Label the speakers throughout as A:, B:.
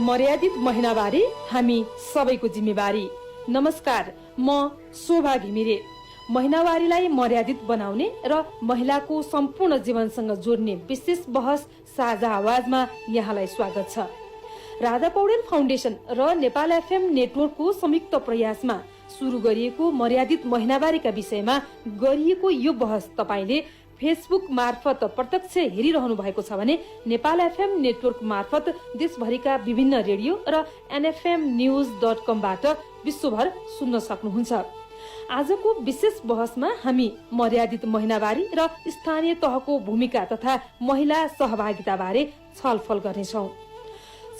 A: मर्यादित महिनावारी हामी सबैको जिम्मेवारी। नमस्कार, म शोभा घिमिरे। महिनावारीलाई मर्यादित बनाउने र महिलाको सम्पूर्ण जीवनसँग जोड्ने विशेष बहस साझा आवाजमा यहाँलाई स्वागत छ। राधा पौडेल फाउन्डेसन र नेपाल एफएम नेटवर्कको संयुक्त प्रयासमा सुरु गरिएको मर्यादित महिनावारीका विषयमा गरिएको यो बहस तपाईले फेसबुक मार्फत प्रत्यक्ष हेरिरहनु भएको छ भने नेपाल एफएम नेटवर्क मार्फत देशभरिका विभिन्न रेडियो र nfmnews.com बाट विश्वभर सुन्न सक्नुहुन्छ। आजको विशेष बहसमा हामी मर्यादित महिनावारी र स्थानीय तहको भूमिका तथा महिला सहभागिता बारे छलफल गर्नेछौँ।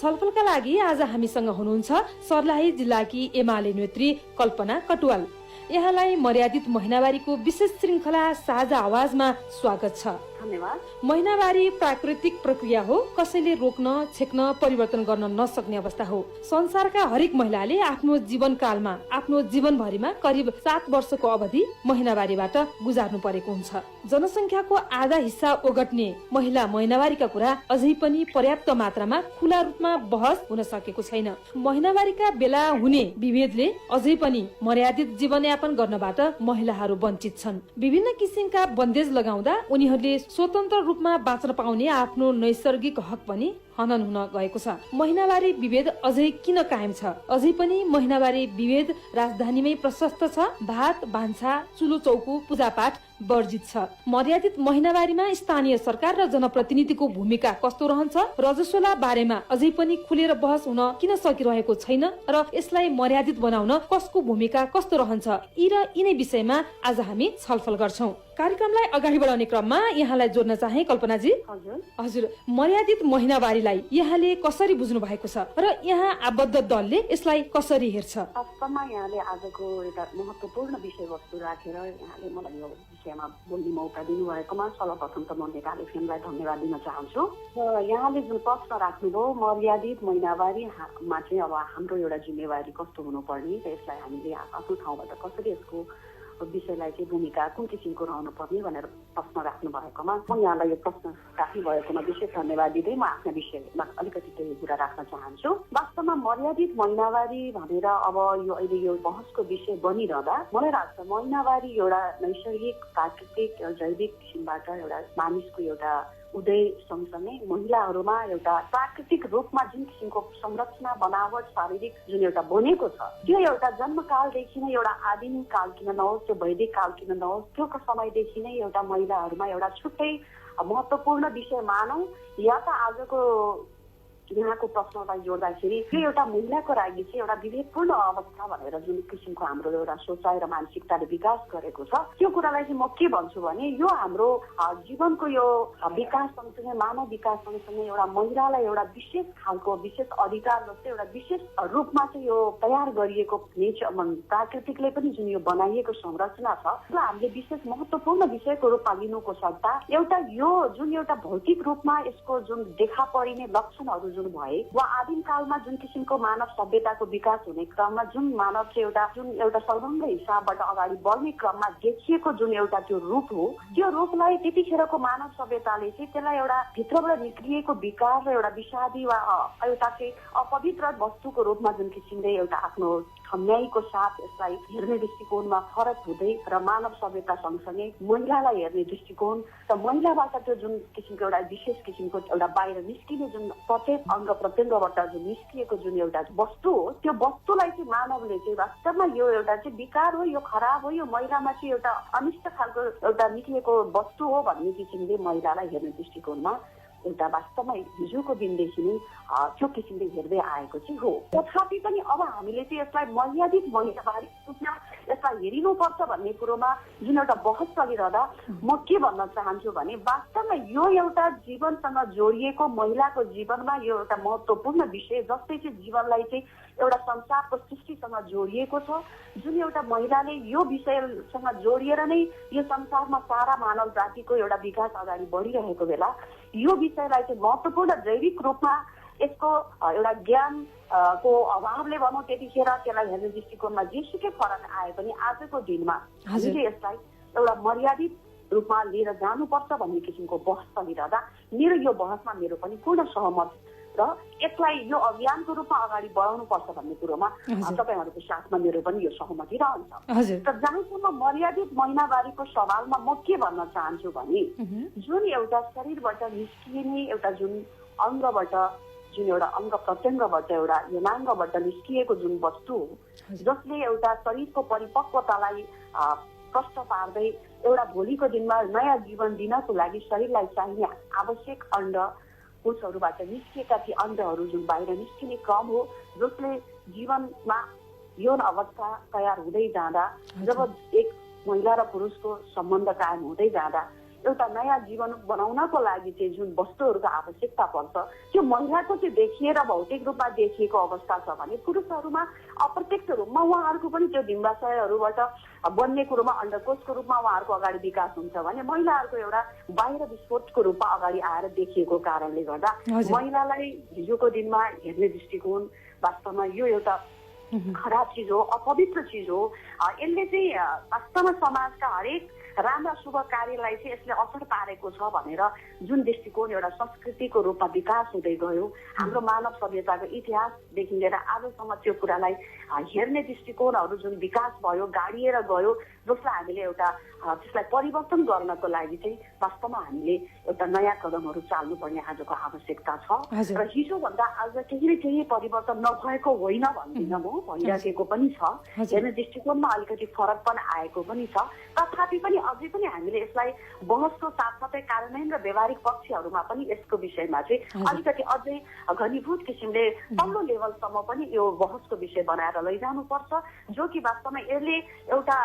A: छलफलका लागि आज हामीसँग हुनुहुन्छ सर्लाही जिल्लाकी एमाले नेत्री कल्पना कटुवाल। यहाँलाई मर्यादित महिनावारीको विशेष श्रृंखला साझा आवाजमा स्वागत छ।
B: धन्यवाद।
A: महिनावारी प्राकृतिक प्रक्रिया हो, कसैले रोक्न, छेक्न, परिवर्तन गर्न नसक्ने अवस्था हो। संसारका हरेक महिलाले आफ्नो जीवनकालमा, आफ्नो जीवनभरिमा करिब 7 वर्षको अवधि महिनावारीबाट गुजार्नु परेको हुन्छ। जनसंख्याको आधा हिस्सा ओगट्ने महिला महिनावारीका कुरा अझै पनि पर्याप्त मात्रामा खुला रूपमा बहस हुन सकेको छैन। महिनावारीका बेला हुने विभेदले अझै पनि मर्यादित जीवनयापन गर्नबाट महिलाहरू वञ्चित छन्। विभिन्न किसिमका बन्देज लगाउँदा उनीहरूले स्वतन्त्र रूपमा बाँच्न पाउने आफ्नो नैसर्गिक हक पनि हनन हुन गएको छ। महिनावारी विभेद अझै किन कायम छ? अझै पनि महिनावारी विभेद राजधानीमै प्रशस्त छ। भात भान्सा, चुलो चौको, पूजापाठ वर्जित छ। मर्यादित महिनावारीमा स्थानीय सरकार र जनप्रतिनिधिको भूमिका कस्तो रहन्छ? रजस्वला बारेमा अझै पनि खुलेर बहस हुन किन सकिरहेको छैन र यसलाई मर्यादित बनाउन कसको भूमिका कस्तो रहन्छ? यी र यिनै विषयमा आज हामी छलफल गर्छौं। कार्यक्रमलाई अगाडि बढाउने क्रममा यहाँलाई जोड्न चाहे कल्पनाजी। हजुर, मर्यादित महिनावारीलाई यहाँले कसरी बुझ्नु भएको छ र यहाँ आबद्ध दलले यसलाई कसरी हेर्छ?
B: वास्तवमा यहाँले आजको एउटा महत्त्वपूर्ण विषयवस्तु राखेर यहाँले मलाई यो विषयमा बोल्ने मौका दिनुभएकोमा सर्वप्रथम त म नेपाल एफएमलाई धन्यवाद दिन चाहन्छु। र यहाँले जुन प्रश्न राख्नुभयो मर्यादित महिनावारीमा चाहिँ अब हाम्रो एउटा जिम्मेवारी कस्तो हुनुपर्ने, यसलाई हामीले आफ्नो ठाउँबाट कसरी यसको विषयलाई चाहिँ भूमिका कुन किसिमको रहनु पर्ने भनेर प्रश्न राख्नु भएकोमा म यहाँलाई यो प्रश्न राख्नु भएकोमा विशेष धन्यवाद दिँदै म आफ्ना विषयमा अलिकति केही कुरा राख्न चाहन्छु। वास्तवमा मर्यादित महिनावारी भनेर अब यो अहिले यो बहसको विषय बनिरहँदा मलाई लाग्छ महिनावारी एउटा नैसर्गिक, प्राकृतिक, जैविक किसिमबाट एउटा मानिसको एउटा उदय सँगसँगै महिलाहरूमा एउटा प्राकृतिक रूपमा जुन किसिमको संरचना, बनावट, शारीरिक जुन एउटा बनेको छ त्यो एउटा जन्मकालदेखि नै एउटा आदिम काल किन नहोस्, त्यो वैदिक काल किन नहोस्, त्यो समयदेखि नै एउटा महिलाहरूमा एउटा छुट्टै महत्त्वपूर्ण विषय मानौ या त आजको यहाँको प्रश्नलाई जोड्दाखेरि यो एउटा महिलाको लागि चाहिँ एउटा विवेकपूर्ण अवस्था भनेर जुन किसिमको हाम्रो एउटा सोचाइ र मानसिकताले विकास गरेको छ त्यो कुरालाई चाहिँ म के भन्छु भने यो हाम्रो जीवनको यो विकास सँगसँगै, मानव विकास सँगसँगै एउटा महिलालाई एउटा विशेष खालको विशेष अधिकार जस्तै एउटा विशेष रूपमा चाहिँ यो तयार गरिएको नेचर प्राकृतिकले पनि जुन यो बनाइएको संरचना छ त्यो हामीले विशेष महत्त्वपूर्ण विषयको रूपमा लिनुको सट्टा एउटा यो जुन एउटा भौतिक रूपमा यसको जुन देखा परिने लक्षणहरू जुन भए वा आदिम कालमा जुन किसिमको मानव सभ्यताको विकास हुने क्रममा जुन मानव चाहिँ एउटा सर्वङ्ग हिसाबबाट अगाडि बढ्ने क्रममा देखिएको जुन एउटा त्यो रूप हो, त्यो रूपलाई त्यतिखेरको मानव सभ्यताले चाहिँ त्यसलाई एउटा भित्रबाट निक्लिएको विकार र एउटा विषादी वा एउटा चाहिँ अपवित्र वस्तुको रूपमा जुन किसिमले एउटा आफ्नो ठम्याइको साथ यसलाई हेर्ने दृष्टिकोणमा फरक हुँदै र मानव सभ्यता सँगसँगै महिलालाई हेर्ने दृष्टिकोण र महिलाबाट त्यो जुन किसिमको एउटा विशेष किसिमको एउटा बाहिर निस्किने जुन प्रत्येक अङ्ग प्रत्यङ्गबाट जुन निस्किएको जुन एउटा वस्तु हो त्यो वस्तुलाई चाहिँ मानवले चाहिँ वास्तवमा यो एउटा चाहिँ विकार हो, यो खराब हो, यो महिलामा चाहिँ एउटा अनिष्ट खालको एउटा निक्लिएको वस्तु हो भन्ने किसिमले महिलालाई हेर्ने दृष्टिकोणमा एउटा वास्तवमा हिजोको दिनदेखि नै त्यो किसिमले हेर्दै आएको चाहिँ हो। तथापि पनि अब हामीले चाहिँ यसलाई मर्यादित महिनावारी रूपमा यसलाई हेरिनुपर्छ भन्ने कुरोमा जुन एउटा बहस चलिरहँदा म के भन्न चाहन्छु भने वास्तवमा यो एउटा जीवनसँग जोडिएको महिलाको जीवनमा यो एउटा महत्त्वपूर्ण विषय जस्तै चाहिँ जीवनलाई चाहिँ एउटा संसारको सृष्टिसँग जोडिएको छ। जुन एउटा महिलाले यो विषयसँग जोडिएर नै यो संसारमा सारा मानव जातिको एउटा विकास अगाडि बढिरहेको बेला यो विषयलाई चाहिँ महत्त्वपूर्ण जैविक रूपमा यसको एउटा ज्ञान को अभावले भनौँ त्यतिखेर त्यसलाई हेर्ने दृष्टिकोणमा जेसुकै फरक आए पनि आजको दिनमा हामीले यसलाई एउटा मर्यादित रूपमा लिएर जानुपर्छ भन्ने किसिमको बहस चलिरहँदा मेरो यो बहसमा मेरो पनि पूर्ण सहमत र यसलाई यो अभियानको रूपमा अगाडि बढाउनु पर्छ भन्ने कुरोमा तपाईहरुको साथमा मेरो पनि यो सहमति रहन्छ। त जहाँसम्म मर्यादित महिनावारीको सवालमा म के भन्न चाहन्छु भने जुन एउटा शरीरबाट निस्किने एउटा जुन अङ्गबाट जुन एउटा अङ्ग प्रत्यङ्गबाट एउटा यौनाङ्गबाट निस्किएको जुन वस्तु हो जसले एउटा शरीरको परिपक्वतालाई प्रष्ट पार्दै एउटा भोलिको दिनमा नयाँ जीवन दिनको लागि शरीरलाई चाहिने आवश्यक अण्ड कोषहरूबाट निस्किएका ती अण्डहरू जुन बाहिर निस्किने क्रम हो जसले जीवनमा यौन अवस्था तयार हुँदै जाँदा जब एक महिला र पुरुषको सम्बन्ध कायम हुँदै जाँदा एउटा नयाँ जीवन बनाउनको लागि चाहिँ जुन वस्तुहरूको आवश्यकता पर्छ त्यो महिलाको चाहिँ देखिएर भौतिक रूपमा देखिएको अवस्था छ भने पुरुषहरूमा अप्रत्यक्ष रूपमा उहाँहरूको पनि त्यो डिम्बाशयहरूबाट बन्ने कुरोमा अण्डकोषको रूपमा उहाँहरूको अगाडि विकास हुन्छ भने महिलाहरूको एउटा बाहिर विस्फोटको रूपमा अगाडि आएर देखिएको कारणले गर्दा महिलालाई हिजोको दिनमा हेर्ने दृष्टिकोण वास्तवमा यो एउटा खराब चिज हो, अपवित्र चिज हो। यसले चाहिँ वास्तवमा समाजका हरेक राम्रा शुभ कार्यलाई चाहिँ यसले असर पारेको छ भनेर जुन दृष्टिकोण एउटा संस्कृतिको रूपमा विकास हुँदै गयो हाम्रो मानव सभ्यताको इतिहासदेखि लिएर आजसम्म त्यो कुरालाई हेर्ने दृष्टिकोणहरू जुन विकास भयो गाडिएर गयो जसलाई हामीले एउटा त्यसलाई परिवर्तन गर्नको लागि चाहिँ वास्तवमा हामीले एउटा नयाँ कदमहरू चाल्नुपर्ने आजको आवश्यकता छ र हिजोभन्दा आज केही न केही परिवर्तन नभएको होइन भन्दिनँ म, भइराखेको पनि छ। हेर्ने दृष्टिकोणमा अलिकति फरक पनि आएको पनि छ। तथापि पनि अझै पनि हामीले यसलाई बहसको साथसाथै कार्यान्वयन र व्यावहारिक पक्षहरूमा पनि यसको विषयमा चाहिँ अलिकति अझै घनीभूत किसिमले तल्लो लेभलसम्म पनि यो बहसको विषय बनाएर लैजानुपर्छ जो कि वास्तवमा यसले एउटा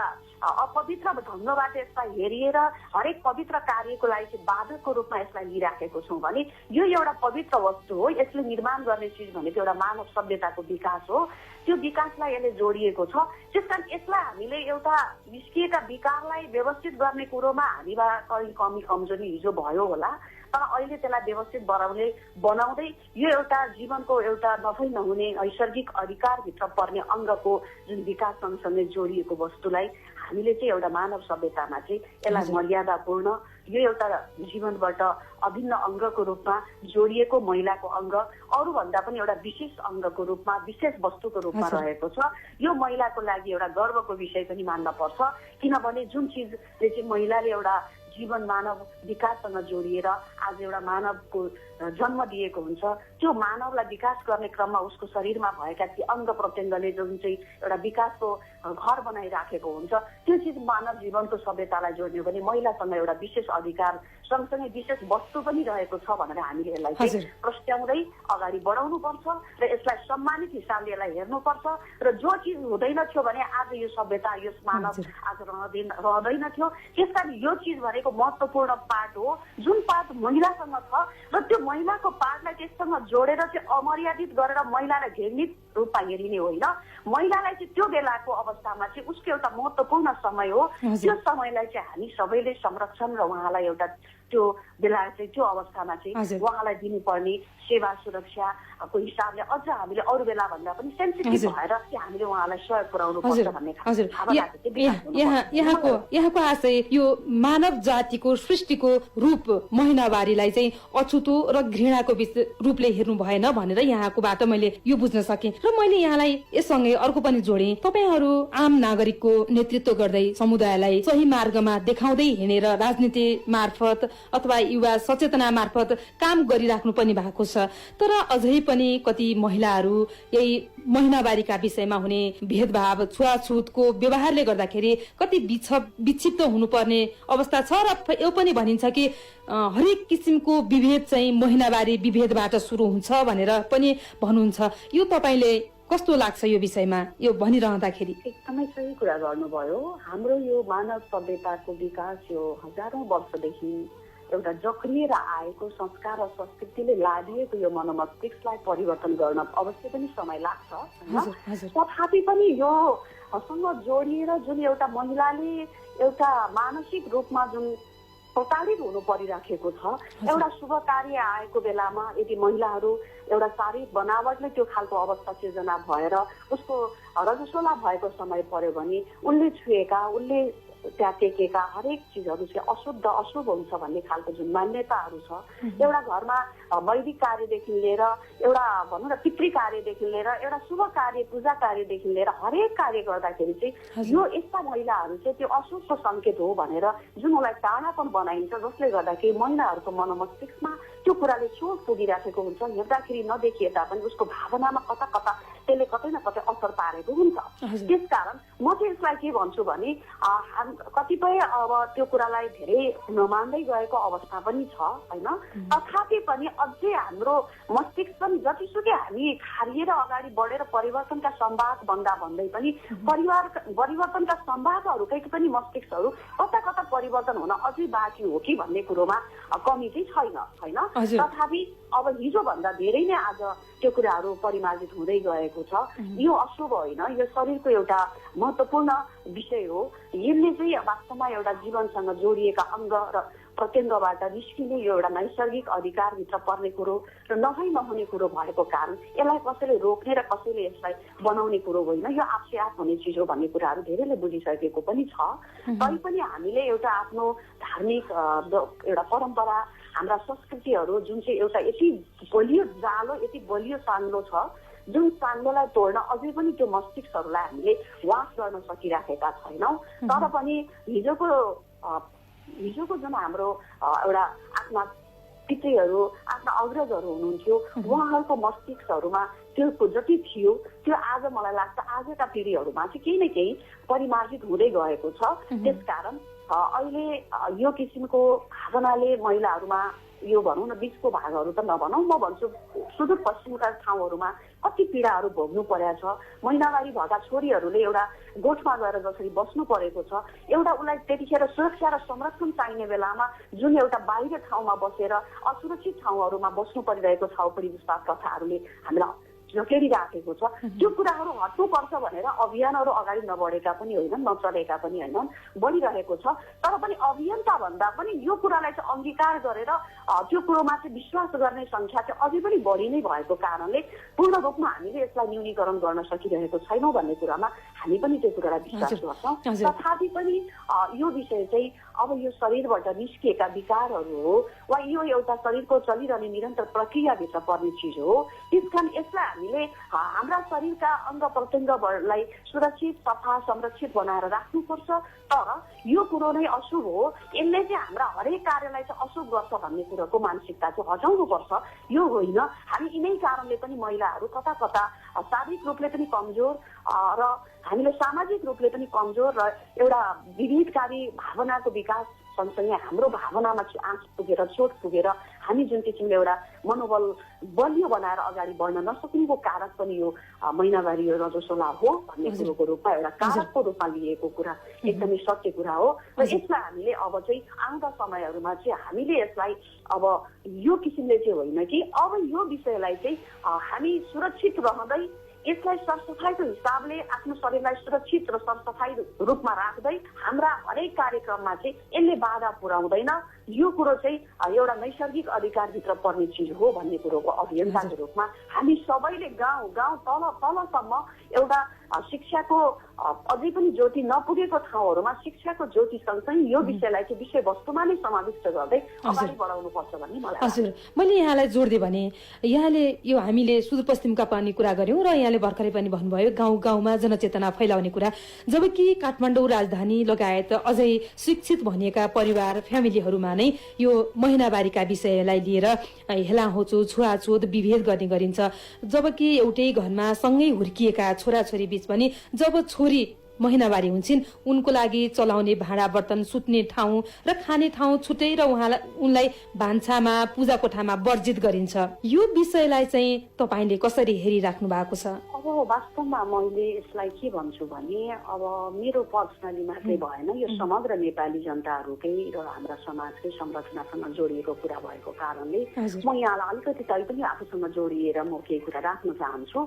B: अपवित्र ढङ्गबाट यसलाई हेरिएर हरेक पवित्र कार्यको लागि चाहिँ बाधकको रूपमा यसलाई लिइराखेको छौँ भने यो एउटा पवित्र वस्तु हो। यसले निर्माण गर्ने चिज भनेको एउटा मानव सभ्यताको विकास हो। त्यो विकासलाई यसले जोडिएको छ। त्यसकारण यसलाई हामीले एउटा निस्किएका विकारलाई व्यवस्थित गर्ने कुरोमा हामीमा कहीँ कमी कमजोरी हिजो भयो होला तर अहिले त्यसलाई व्यवस्थित बनाउँदै यो एउटा जीवनको एउटा नभई नहुने नैसर्गिक अधिकारभित्र पर्ने अङ्गको जुन विकास सँगसँगै जोडिएको वस्तुलाई हामीले चाहिँ एउटा मानव सभ्यतामा चाहिँ यसलाई मर्यादापूर्ण यो एउटा जीवनबाट अभिन्न अङ्गको रूपमा जोडिएको महिलाको अङ्ग अरूभन्दा पनि एउटा विशेष अङ्गको रूपमा विशेष वस्तुको रूपमा रहेको छ। यो महिलाको लागि एउटा गर्वको विषय पनि मान्न पर्छ किनभने जुन चिजले चाहिँ महिलाले एउटा जीवन मानव विकाससँग जोडिएर आज एउटा मानवको जन्म दिएको हुन्छ त्यो मानवलाई विकास गर्ने क्रममा उसको शरीरमा भएका ती अङ्ग प्रत्यङ्गले जुन चाहिँ एउटा विकासको घर बनाइराखेको हुन्छ त्यो चिज मानव जीवनको सभ्यतालाई जोड्ने भने महिलासँग एउटा विशेष अधिकार सँगसँगै विशेष वस्तु पनि रहेको छ भनेर हामीले यसलाई चाहिँ प्रस्ट्याउँदै अगाडि बढाउनु पर्छ र यसलाई सम्मानित हिसाबले यसलाई हेर्नुपर्छ र जो चिज हुँदैन थियो भने आज यो सभ्यता यो मानव आज रहँदैन थियो। त्यसकारण यो चिज भनेको महत्त्वपूर्ण पार्ट हो जुन पार्ट महिलासँग छ र त्यो महिलाको पार्टलाई त्यससँग जोडेर चाहिँ अमर्यादित गरेर महिलालाई घृणित रूपमा हेरिने होइन। महिलालाई चाहिँ त्यो बेलाको अवस्थामा चाहिँ उसको एउटा महत्त्वपूर्ण समय हो। त्यो समयलाई चाहिँ हामी सबैले संरक्षण र उहाँलाई एउटा त्यो बेला चाहिँ त्यो अवस्थामा चाहिँ उहाँलाई दिनुपर्ने सेवा सुरक्षाको हिसाबले अझ हामीले अरू बेला भन्दा पनि सेन्सिटिभ भएर चाहिँ हामीले उहाँलाई सहयोग पुर्याउनु पर्छ भन्ने
A: यहाँको आशय यो मानव जातिको सृष्टिको रूप महिनावारीलाई चाहिँ अछुतो र घृणाको रूपले हेर्नु भएन भनेर यहाँकोबाट मैले यो बुझ्न सकेँ र मैले यहाँलाई यससँगै अर्को पनि जोडेँ। तपाईहरू आम नागरिकको नेतृत्व गर्दै समुदायलाई सही मार्गमा देखाउँदै हिँडेर राजनीति मार्फत अथवा युवा सचेतना मार्फत काम गरिराख्नु पनि भएको छ तर अझै पनि कति महिलाहरू यही महिनावारीका विषयमा हुने भेदभाव छुवाछुतको व्यवहारले गर्दाखेरि कति विक्षिप्त हुनुपर्ने अवस्था छ र यो पनि भनिन्छ कि हरेक किसिमको विभेद चाहिँ महिनावारी विभेदबाट सुरु हुन्छ भनेर पनि भन्नुहुन्छ। यो तपाईले कस्तो लाग्छ यो विषयमा यो भनिरहँदाखेरि?
B: एकदमै सही कुरा गर्नुभयो। हाम्रो यो मानव सभ्यताको विकास यो हजारौं वर्षदेखि एउटा जक्रिएर आएको संस्कार र संस्कृतिले लादिएको यो मनोमस्तिष्कलाई परिवर्तन गर्न अवश्य पनि समय लाग्छ। तथापि पनि यो सँग जोडिएर जुन एउटा महिलाले एउटा मानसिक रूपमा जुन प्रताडित हुनु परिराखेको छ एउटा शुभ कार्य आएको बेलामा यदि महिलाहरू एउटा शारीरिक बनावटले त्यो खालको अवस्था सिर्जना भएर उसको रजस्वला भएको समय पर्यो भने उनले छुएका उनले त्यहाँ टेकेका हरेक चिजहरू चाहिँ अशुद्ध अशुभ हुन्छ भन्ने खालको जुन मान्यताहरू छ, एउटा घरमा वैदिक कार्यदेखि लिएर एउटा भनौँ न पितृ कार्यदेखि लिएर एउटा शुभ कार्य पूजा कार्यदेखि लिएर हरेक कार्य गर्दाखेरि चाहिँ यो यस्ता महिलाहरू चाहिँ त्यो अशुभको सङ्केत हो भनेर जुन उसलाई टाढापन बनाइन्छ, जसले गर्दाखेरि महिलाहरूको मनोमस्तिष्कमा त्यो कुराले चोट पुगिराखेको हुन्छ। हेर्दाखेरि नदेखिए तापनि उसको भावनामा कता कता त्यसले कतै न कतै असर पारेको हुन्छ। त्यसकारण म चाहिँ यसलाई के भन्छु भने कतिपय अब त्यो कुरालाई धेरै नमान्दै गएको अवस्था पनि छ होइन। तथापि पनि अझै हाम्रो मस्तिष्क पनि जतिसुकै हामी खारिएर अगाडि बढेर परिवर्तनका सम्भाग भन्दा भन्दै पनि परिवर्तनका सम्भागहरूकै पनि मस्तिष्कहरू कता कता परिवर्तन हुन अझै बाँकी हो कि भन्ने कुरोमा कमी चाहिँ छैन होइन। तथापि अब हिजोभन्दा धेरै नै आज त्यो कुराहरू परिमार्जित हुँदै गएको छ। यो अशुभ होइन, यो शरीरको एउटा महत्त्वपूर्ण विषय हो। यसले चाहिँ वास्तवमा एउटा जीवनसँग जोडिएका अङ्ग र प्रत्यङ्गबाट निस्किने यो एउटा नैसर्गिक अधिकारभित्र पर्ने कुरो र नहुने कुरो भएको कारण यसलाई कसैले रोक्ने र कसैले यसलाई बनाउने कुरो होइन। यो आफै आफ हुने चिज हो भन्ने कुराहरू धेरैले बुझिसकेको पनि छ। तैपनि हामीले एउटा आफ्नो धार्मिक एउटा परम्परा, हाम्रा संस्कृतिहरू जुन चाहिँ एउटा यति बलियो जालो, यति बलियो साङ्लो छ, जुन साङ्लोलाई तोड्न अझै पनि त्यो मस्तिष्कहरूलाई हामीले वास गर्न सकिराखेका छैनौँ। तर पनि हिजोको जुन हाम्रो एउटा आफ्ना पितृहरू, आफ्ना अग्रजहरू हुनुहुन्थ्यो, उहाँहरूको मस्तिष्कहरूमा त्यो जति थियो त्यो आज मलाई लाग्छ आजका पिँढीहरूमा चाहिँ केही न केही परिमार्जित हुँदै गएको छ। त्यसकारण अहिले यो किसिमको भावनाले महिलाहरूमा यो भनौँ न बिचको भागहरू त नभनौँ, म भन्छु सुदूरपश्चिमका ठाउँहरूमा कति पीडाहरू भोग्नु परेको छ। महिनावारी भएका छोरीहरूले एउटा गोठमा गएर जसरी बस्नु परेको छ, एउटा उसलाई त्यतिखेर सुरक्षा र संरक्षण चाहिने बेलामा जुन एउटा बाहिर ठाउँमा बसेर असुरक्षित ठाउँहरूमा बस्नु परिरहेको छाउपडी विश्वास कथाहरूले हामीलाई झकेरिराखेको छ। त्यो कुराहरू हट्नुपर्छ भनेर अभियानहरू अगाडि नबढेका पनि होइनन्, नचलेका पनि होइनन्, बढिरहेको छ। तर पनि अभियन्ता भन्दा पनि यो कुरालाई चाहिँ अङ्गीकार गरेर त्यो कुरोमा चाहिँ विश्वास गर्ने सङ्ख्या चाहिँ अझै पनि बढी नै भएको कारणले पूर्ण रूपमा हामीले यसलाई न्यूनीकरण गर्न सकिरहेको छैनौँ भन्ने कुरामा हामी पनि त्यो कुरालाई विश्वास गर्छौँ। तथापि पनि यो विषय चाहिँ अब यो शरीरबाट निस्किएका विकारहरू हो वा यो एउटा शरीरको चलिरहने निरन्तर प्रक्रियाभित्र पर्ने चिज हो। त्यसकारण यसलाई हामीले हाम्रा शरीरका अङ्ग प्रत्यङ्गलाई सुरक्षित, सफा, संरक्षित बनाएर राख्नुपर्छ। तर यो कुरो नै अशुभ हो, यसले चाहिँ हाम्रा हरेक कार्यलाई चाहिँ अशुभ गर्छ भन्ने कुरोको मानसिकता चाहिँ हटाउनुपर्छ। यो होइन, हामी यिनै कारणले पनि महिलाहरू कता कता शारीरिक रूपले पनि कमजोर र हामीले सामाजिक रूपले पनि कमजोर र एउटा विभेदकारी भावनाको विकास सँगसँगै हाम्रो भावनामा आँच पुगेर चोट पुगेर हामी जुन किसिमले एउटा मनोबल बलियो बनाएर अगाडि बढ्न नसक्नुको कारक पनि यो महिनावारी रजस्वला हो भन्ने कुरोको रूपमा एउटा कारकको रूपमा लिएको कुरा एकदमै सत्य कुरा हो। र यसलाई हामीले अब चाहिँ आउँदा समयहरूमा चाहिँ हामीले यसलाई अब यो किसिमले चाहिँ होइन कि अब यो विषयलाई चाहिँ हामी सुरक्षित रहँदै यसलाई सरसफाइको हिसाबले आफ्नो शरीरलाई सुरक्षित र सरसफाइ रूपमा राख्दै हाम्रा हरेक कार्यक्रममा चाहिँ यसले बाधा पुर्याउँदैन। यो कुरो चाहिँ एउटा नैसर्गिक अधिकारभित्र पर्ने चिज हो भन्ने कुरोको अभियन्ताको रूपमा हामी सबैले गाउँ तलसम्म एउटा शिक्षाको अझै पनि ज्योति नपुगेको ठाउँहरूमा शिक्षाको ज्योति सँगसँगै यो विषयलाई चाहिँ विषयवस्तुमा नै समाविष्ट गर्दै अगाडि बढाउनु पर्छ भन्ने मलाई लाग्छ।
A: हजुर, मैले यहाँलाई जोड्दै भने यहाँले यो हामीले सुदूरपश्चिमका पनि कुरा गर्यौँ र यहाँले भर्खरै पनि भन्नुभयो गाउँ गाउँमा जनचेतना फैलाउने कुरा। जबकि काठमाडौँ राजधानी लगायत अझै शिक्षित भनिएका परिवार फ्यामिलीहरूमा नै यो महिनावारीका विषयलाई लिएर हेलाहोचो छुवाछुत विभेद गर्ने गरिन्छ। जबकि एउटै घरमा सँगै हुर्किएका छोराछोरी बीच पनि जब छोरी महिनावारी हुन्छन् उनको लागि चलाउने भाँडा बर्तन, सुत्ने ठाउँ र खाने ठाउँ छुट्टै र उनलाई भान्सामा पूजा कोठामा वर्जित गरिन्छ। यो विषयलाई चाहिँ तपाईँले कसरी हेरिराख्नु भएको छ?
B: अब वास्तवमा मैले यसलाई के भन्छु भने अब मेरो पर्सनली मात्रै भएन, यो समग्र नेपाली जनताहरूकै र हाम्रा समाजकै संरचनासँग जोडिएको कुरा भएको कारणले म यहाँलाई अलिकति तै पनि आफूसँग जोडिएर म केही कुरा राख्न चाहन्छु।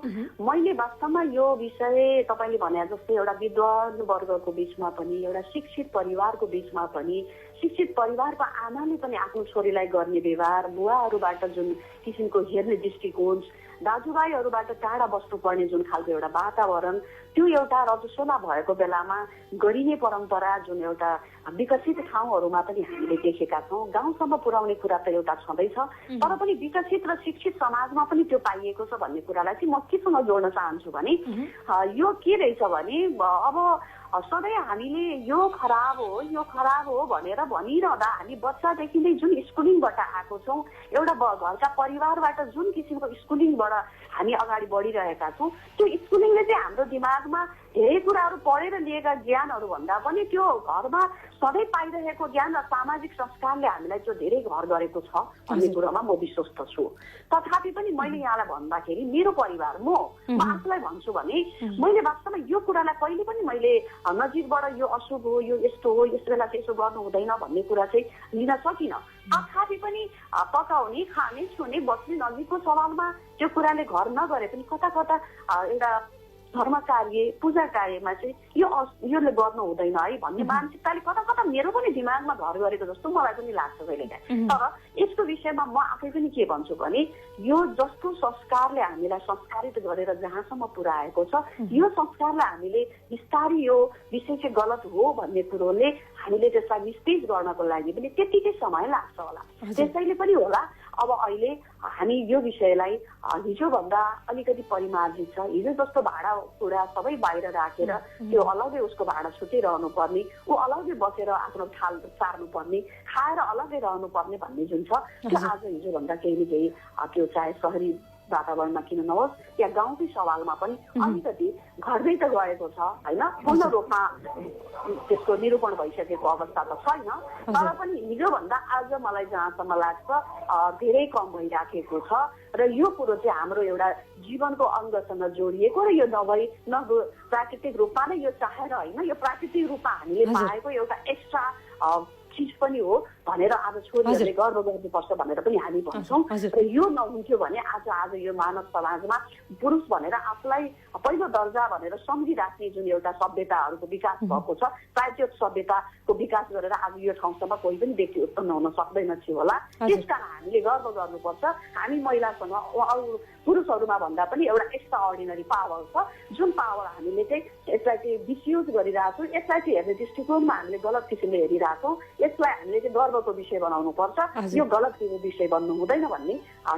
B: मैले वास्तवमा यो विषय तपाईँले भने जस्तै एउटा विद्वान वर्गको बीचमा पनि, एउटा शिक्षित परिवारको बीचमा पनि, शिक्षित परिवारको आमाले पनि आफ्नो छोरीलाई गर्ने व्यवहार, बुवाहरूबाट जुन किसिमको हेर्ने दृष्टिकोण, दाजुभाइहरूबाट टाढा बस्नुपर्ने जुन खालको एउटा वातावरण, त्यो एउटा रजस्वला भएको बेलामा गरिने परम्परा जुन एउटा विकसित ठाउँहरूमा पनि हामीले देखेका छौँ। गाउँसम्म पुर्याउने कुरा त एउटा छँदैछ, तर पनि विकसित र शिक्षित समाजमा पनि त्यो पाइएको छ भन्ने कुरालाई चाहिँ म केसँग जोड्न चाहन्छु भने यो के रहेछ भने अब सधैँ हामीले यो खराब हो भनेर भनिरहँदा हामी बच्चादेखि नै जुन स्कुलिङबाट आएको छौँ, एउटा घरका परिवारबाट जुन किसिमको स्कुलिङबाट हामी अगाडि बढिरहेका छौँ, त्यो स्कुलिङले चाहिँ हाम्रो दिमागमा धेरै कुराहरू पढेर लिएका ज्ञानहरू भन्दा पनि त्यो घरमा सधैँ पाइरहेको ज्ञान र सामाजिक संस्कारले हामीलाई त्यो धेरै घर गरेको छ भन्ने कुरामा म विश्वस्त छु। तथापि पनि मैले यहाँलाई भन्दाखेरि मेरो परिवार म आफूलाई भन्छु भने मैले वास्तवमा यो कुरालाई कहिले पनि मैले नजिकबाट यो अशुभ हो, यो यस्तो हो, यस बेला चाहिँ यसो गर्नु हुँदैन भन्ने कुरा चाहिँ लिन सकिनँ। तथापि पनि पकाउने, खाने, छुने, बस्ने नजिकको सवालमा त्यो कुराले घर नगरे पनि कता कता एउटा धर्म कार्य, पूजा कार्यमा चाहिँ योले गर्नु हुँदैन है भन्ने मानसिकताले कता कता मेरो पनि दिमागमा घर गरेको जस्तो मलाई पनि लाग्छ कहिलेकाहीँ। तर यसको विषयमा म आफै पनि के भन्छु भने यो जस्तो संस्कारले हामीलाई संस्कारित गरेर जहाँसम्म पुर्याएको छ, यो संस्कारलाई हामीले बिस्तारै यो विषय चाहिँ गलत हो भन्ने कुरोले हामीले त्यसलाई निस्तेज गर्नको लागि पनि त्यतिकै समय लाग्छ होला। त्यसैले पनि होला अब अहिले हामी यो विषयलाई हिजोभन्दा अलिकति परिमार्जित छ। हिजो जस्तो भाडा कुरा सबै बाहिर राखेर त्यो अलग्गै उसको भाडा छुटिरहनु पर्ने, ऊ अलग्गै बसेर आफ्नो थाल सार्नु पर्ने, खाएर अलग्गै रहनु पर्ने भन्ने जुन छ त्यो आज हिजोभन्दा केही न केही त्यो चाहे शहरी वातावरणमा किन नहोस् या गाउँकै सवालमा पनि अलिकति घट्दै त गएको छ होइन। पूर्ण रूपमा त्यसको निरूपण भइसकेको अवस्था त छैन, तर पनि हिजोभन्दा आज मलाई जहाँसम्म लाग्छ धेरै कम भइराखेको छ। र यो कुरो चाहिँ हाम्रो एउटा जीवनको अङ्गसँग जोडिएको र यो नभई प्राकृतिक रूपमा नै यो चाहेर होइन, यो प्राकृतिक रूपमा हामीले पाएको एउटा एक्स्ट्रा चिज पनि हो भनेर आज छोरीहरूले गर्व गर्नुपर्छ भनेर पनि हामी भन्छौँ। र यो नहुन्थ्यो भने आज यो मानव समाजमा पुरुष भनेर आफूलाई पहिलो दर्जा भनेर सम्झिराख्ने जुन एउटा सभ्यताहरूको विकास भएको छ, सायद त्यो सभ्यताको विकास गरेर आज यो ठाउँसम्म कोही पनि व्यक्ति उत्पन्न हुन सक्दैन थियो होला। त्यस कारण हामीले गर्व गर्नुपर्छ। हामी महिलासँग अरू पुरुषहरूमा भन्दा पनि एउटा एक्स्ट्रा अर्डिनरी पावर छ, जुन पावर हामीले चाहिँ यसलाई चाहिँ मिसयुज गरिरहेछौँ, यसलाई चाहिँ हेर्ने दृष्टिकोणमा हामीले गलत किसिमले हेरिरहेछौँ, यसलाई हामीले चाहिँ गर्वको विषय बनाउनु पर्छ, यो गलत विषय बन्नु हुँदैन भन्ने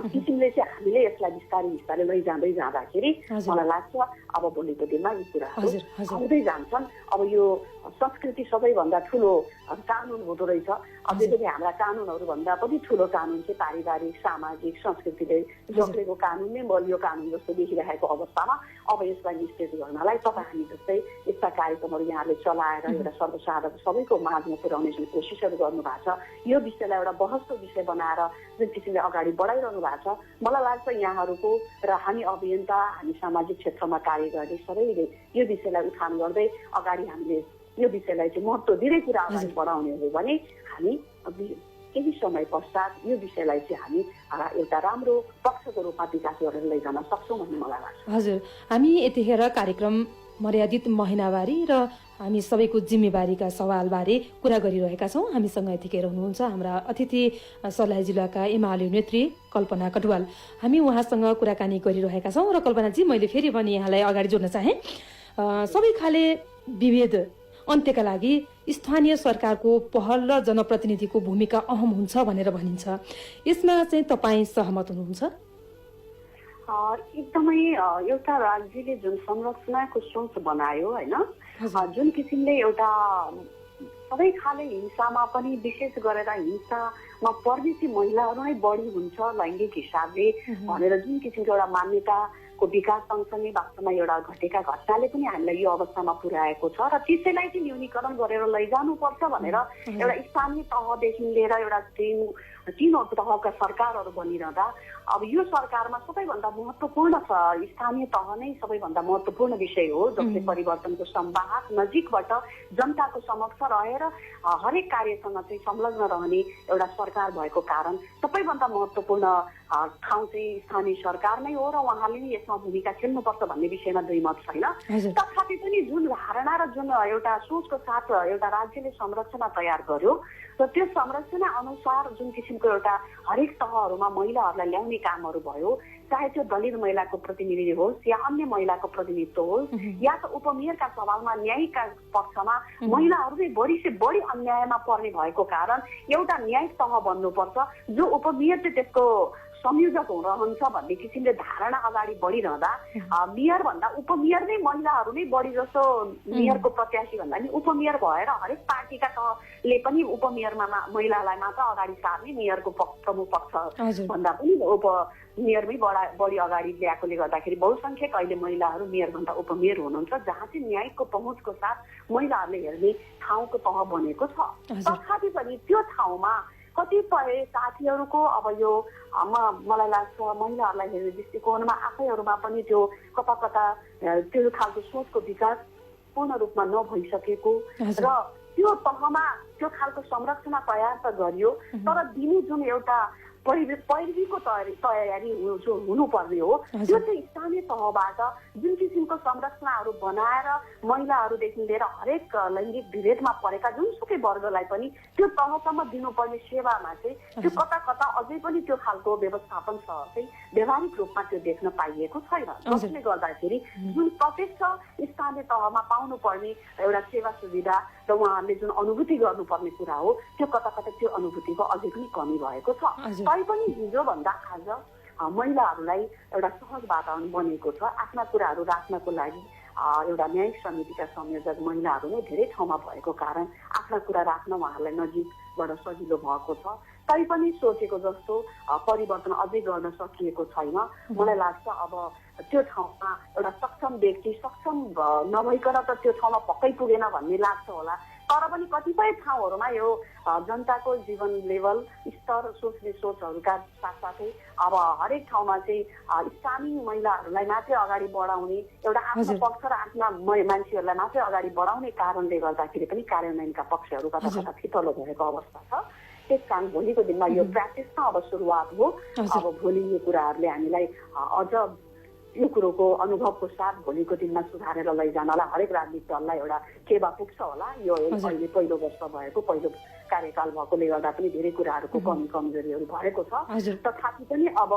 B: किसिमले चाहिँ हामीले यसलाई बिस्तारै बिस्तारै लैजाँदै जाँदाखेरि मलाई लाग्छ अब भोलिको दिनमा यी कुराहरू आउँदै जान्छन्। अब यो संस्कृति सबैभन्दा ठुलो कानुन हुँदो रहेछ। अझै पनि हाम्रा कानुनहरू भन्दा पनि ठुलो कानुन चाहिँ पारिवारिक सामाजिक संस्कृतिले जसलेको कानुन नै बलियो कानुन जस्तो देखिरहेको अवस्थामा अब यसलाई निश्चित गर्नलाई तपाईँ हामी जस्तै यस्ता कार्यक्रमहरू यहाँले चलाएर एउटा सर्वसाधारण सबैको माझमा पुर्याउने जुन कोसिसहरू गर्नुभएको छ, यो विषयलाई एउटा बहसको विषय बनाएर जुन किसिमले अगाडि बढाइरहनु भएको छ, मलाई लाग्छ यहाँहरूको र हामी अभियन्ता, हामी सामाजिक क्षेत्रमा कार्य गर्ने सबैले यो विषयलाई उठान गर्दै अगाडि हामीले यो विषयलाई चाहिँ महत्त्व दिँदै कुरा अगाडि बढाउने हो भने हामी केही समय पश्चात यो विषयलाई चाहिँ हामी एउटा राम्रो पक्षको रूपमा विकास गरेर लैजान सक्छौँ भन्ने मलाई लाग्छ।
A: हजुर, हामी यतिखेर कार्यक्रम मर्यादित महिनावारी र हामी सबैको जिम्मेवारीका सवालबारे कुरा गरिरहेका छौँ। हामीसँग यतिखेर हुनुहुन्छ हाम्रा अतिथि सर्लाही जिल्लाका एमाले नेत्री कल्पना कटुवाल। हामी उहाँसँग कुराकानी गरिरहेका छौँ। र कल्पनाजी, मैले फेरि पनि यहाँलाई अगाडि जोड्न चाहेँ, सबै खाले विभेद अन्त्यका लागि स्थानीय सरकारको पहल र जनप्रतिनिधिको भूमिका अहम हुन्छ भनेर भनिन्छ। यसमा चाहिँ तपाईँ सहमत हुनुहुन्छ?
B: एकदमै एउटा राज्यले जुन संरचनाको सोच बनायो होइन, जुन किसिमले एउटा सबै खाले हिंसामा पनि विशेष गरेर हिंसामा पर्ने चाहिँ महिलाहरू नै बढी हुन्छ लैङ्गिक हिसाबले भनेर जुन किसिमको एउटा मान्यताको विकास सँगसँगै वास्तवमा एउटा घटेका घटनाले पनि हामीलाई यो अवस्थामा पुर्याएको छ र त्यसैलाई चाहिँ न्यूनीकरण गरेर लैजानुपर्छ भनेर एउटा स्थानीय तहदेखि लिएर एउटा तीन तहका सरकारहरू बनिरहँदा अब यो सरकारमा सबैभन्दा महत्त्वपूर्ण छ स्थानीय तह नै सबैभन्दा महत्त्वपूर्ण विषय हो, जसले परिवर्तनको संवाहक नजिकबाट जनताको समक्ष रहेर हरेक कार्यसँग चाहिँ संलग्न रहने एउटा सरकार भएको कारण सबैभन्दा महत्त्वपूर्ण ठाउँ चाहिँ स्थानीय सरकार नै हो र उहाँले नै यसमा भूमिका खेल्नुपर्छ भन्ने विषयमा दुई मत छैन। तथापि पनि जुन धारणा र जुन एउटा सोचको साथ एउटा राज्यले संरचना तयार गर्यो र त्यो संरचना अनुसार जुन किसिमले किसिमको एउटा हरेक तहहरूमा महिलाहरूलाई ल्याउने कामहरू भयो, चाहे त्यो दलित महिलाको प्रतिनिधि होस् या अन्य महिलाको प्रतिनिधित्व होस् या त उपमेयरका सवालमा न्यायिकका पक्षमा महिलाहरू नै बढी से बढी अन्यायमा पर्ने भएको कारण एउटा न्यायिक तह बन्नुपर्छ जो उपमेयर चाहिँ त्यसको संयोजक रहन्छ भन्ने किसिमले धारणा अगाडि बढिरहँदा मेयर भन्दा उपमेयर नै महिलाहरू नै बढी जसो मेयरको प्रत्याशी भन्दा नि उपमेयर भएर हरेक पार्टीका तहले पनि उपमेयरमा महिलालाई मात्र अगाडि सार्ने मेयरको प्रमुख पक्ष भन्दा पनि उपमेयरमै बढी अगाडि ल्याएकोले गर्दाखेरि बहुसंख्यक अहिले महिलाहरू मेयरभन्दा उपमेयर हुनुहुन्छ, जहाँ चाहिँ न्यायिकको पहुँचको साथ महिलाहरूले हेर्ने ठाउँको तह बनेको छ। तथापि पनि त्यो ठाउँमा कतिपय साथीहरूको अब यो मलाई लाग्छ महिलाहरूलाई हेर्ने दृष्टिकोणमा आफैहरूमा पनि त्यो कता कता त्यो खालको सोचको विकास पूर्ण रूपमा नभइसकेको र त्यो तहमा त्यो खालको संरक्षण तयार त गरियो तर दिने जुन एउटा पैरवीको तयारी जो हुनुपर्ने हो त्यो चाहिँ स्थानीय तहबाट जुन किसिमको संरचनाहरू बनाएर महिलाहरूदेखि लिएर हरेक लैङ्गिक विभेदमा परेका जुनसुकै वर्गलाई पनि त्यो तहसम्म दिनुपर्ने सेवामा चाहिँ त्यो कता कता अझै पनि त्यो खालको व्यवस्थापन चाहिँ व्यावहारिक रूपमा त्यो देख्न पाइएको छैन, जसले गर्दाखेरि जुन प्रत्यक्ष स्थानीय तहमा पाउनुपर्ने एउटा सेवा सुविधा र उहाँहरूले जुन अनुभूति गर्नुपर्ने कुरा हो त्यो कता कता त्यो अनुभूतिको अझै पनि कमी भएको छ। तैपनि हिजोभन्दा आज महिलाहरूलाई एउटा सहज वातावरण बनेको छ। आफ्ना कुराहरू राख्नको लागि एउटा न्यायिक समितिका संयोजक महिलाहरू नै धेरै ठाउँमा भएको कारण आफ्ना कुरा राख्न उहाँहरूलाई नजिकबाट सजिलो भएको छ। तैपनि सोचेको जस्तो परिवर्तन अझै गर्न सकिएको छैन। मलाई लाग्छ अब त्यो ठाउँमा एउटा सक्षम व्यक्ति सक्षम नभइकन त त्यो ठाउँमा पक्कै पुगेन भन्ने लाग्छ होला, तर पनि कतिपय ठाउँहरूमा यो जनताको जीवन लेभल स्तर सोच्ने सोचहरूका साथसाथै अब हरेक ठाउँमा चाहिँ स्थानीय महिलाहरूलाई मात्रै अगाडि बढाउने एउटा आफ्नो पक्ष र आफ्ना मान्छेहरूलाई मात्रै अगाडि बढाउने कारणले गर्दाखेरि पनि कार्यान्वयनका पक्षहरू कता कता फितलो भएको अवस्था छ। त्यस कारण भोलिको दिनमा यो प्र्याक्टिसमा अब सुरुवात हो। अब भोलि यो कुराहरूले हामीलाई अझ यो कुरोको अनुभवको साथ भोलिको दिनमा सुधारेर लैजानलाई हरेक राजनीतिक दललाई एउटा टेवा पुग्छ होला। यो अहिले पहिलो वर्ष भएको पहिलो कार्यकाल भएकोले गर्दा पनि धेरै कुराहरूको कमी कमजोरीहरू भएको छ। तथापि पनि अब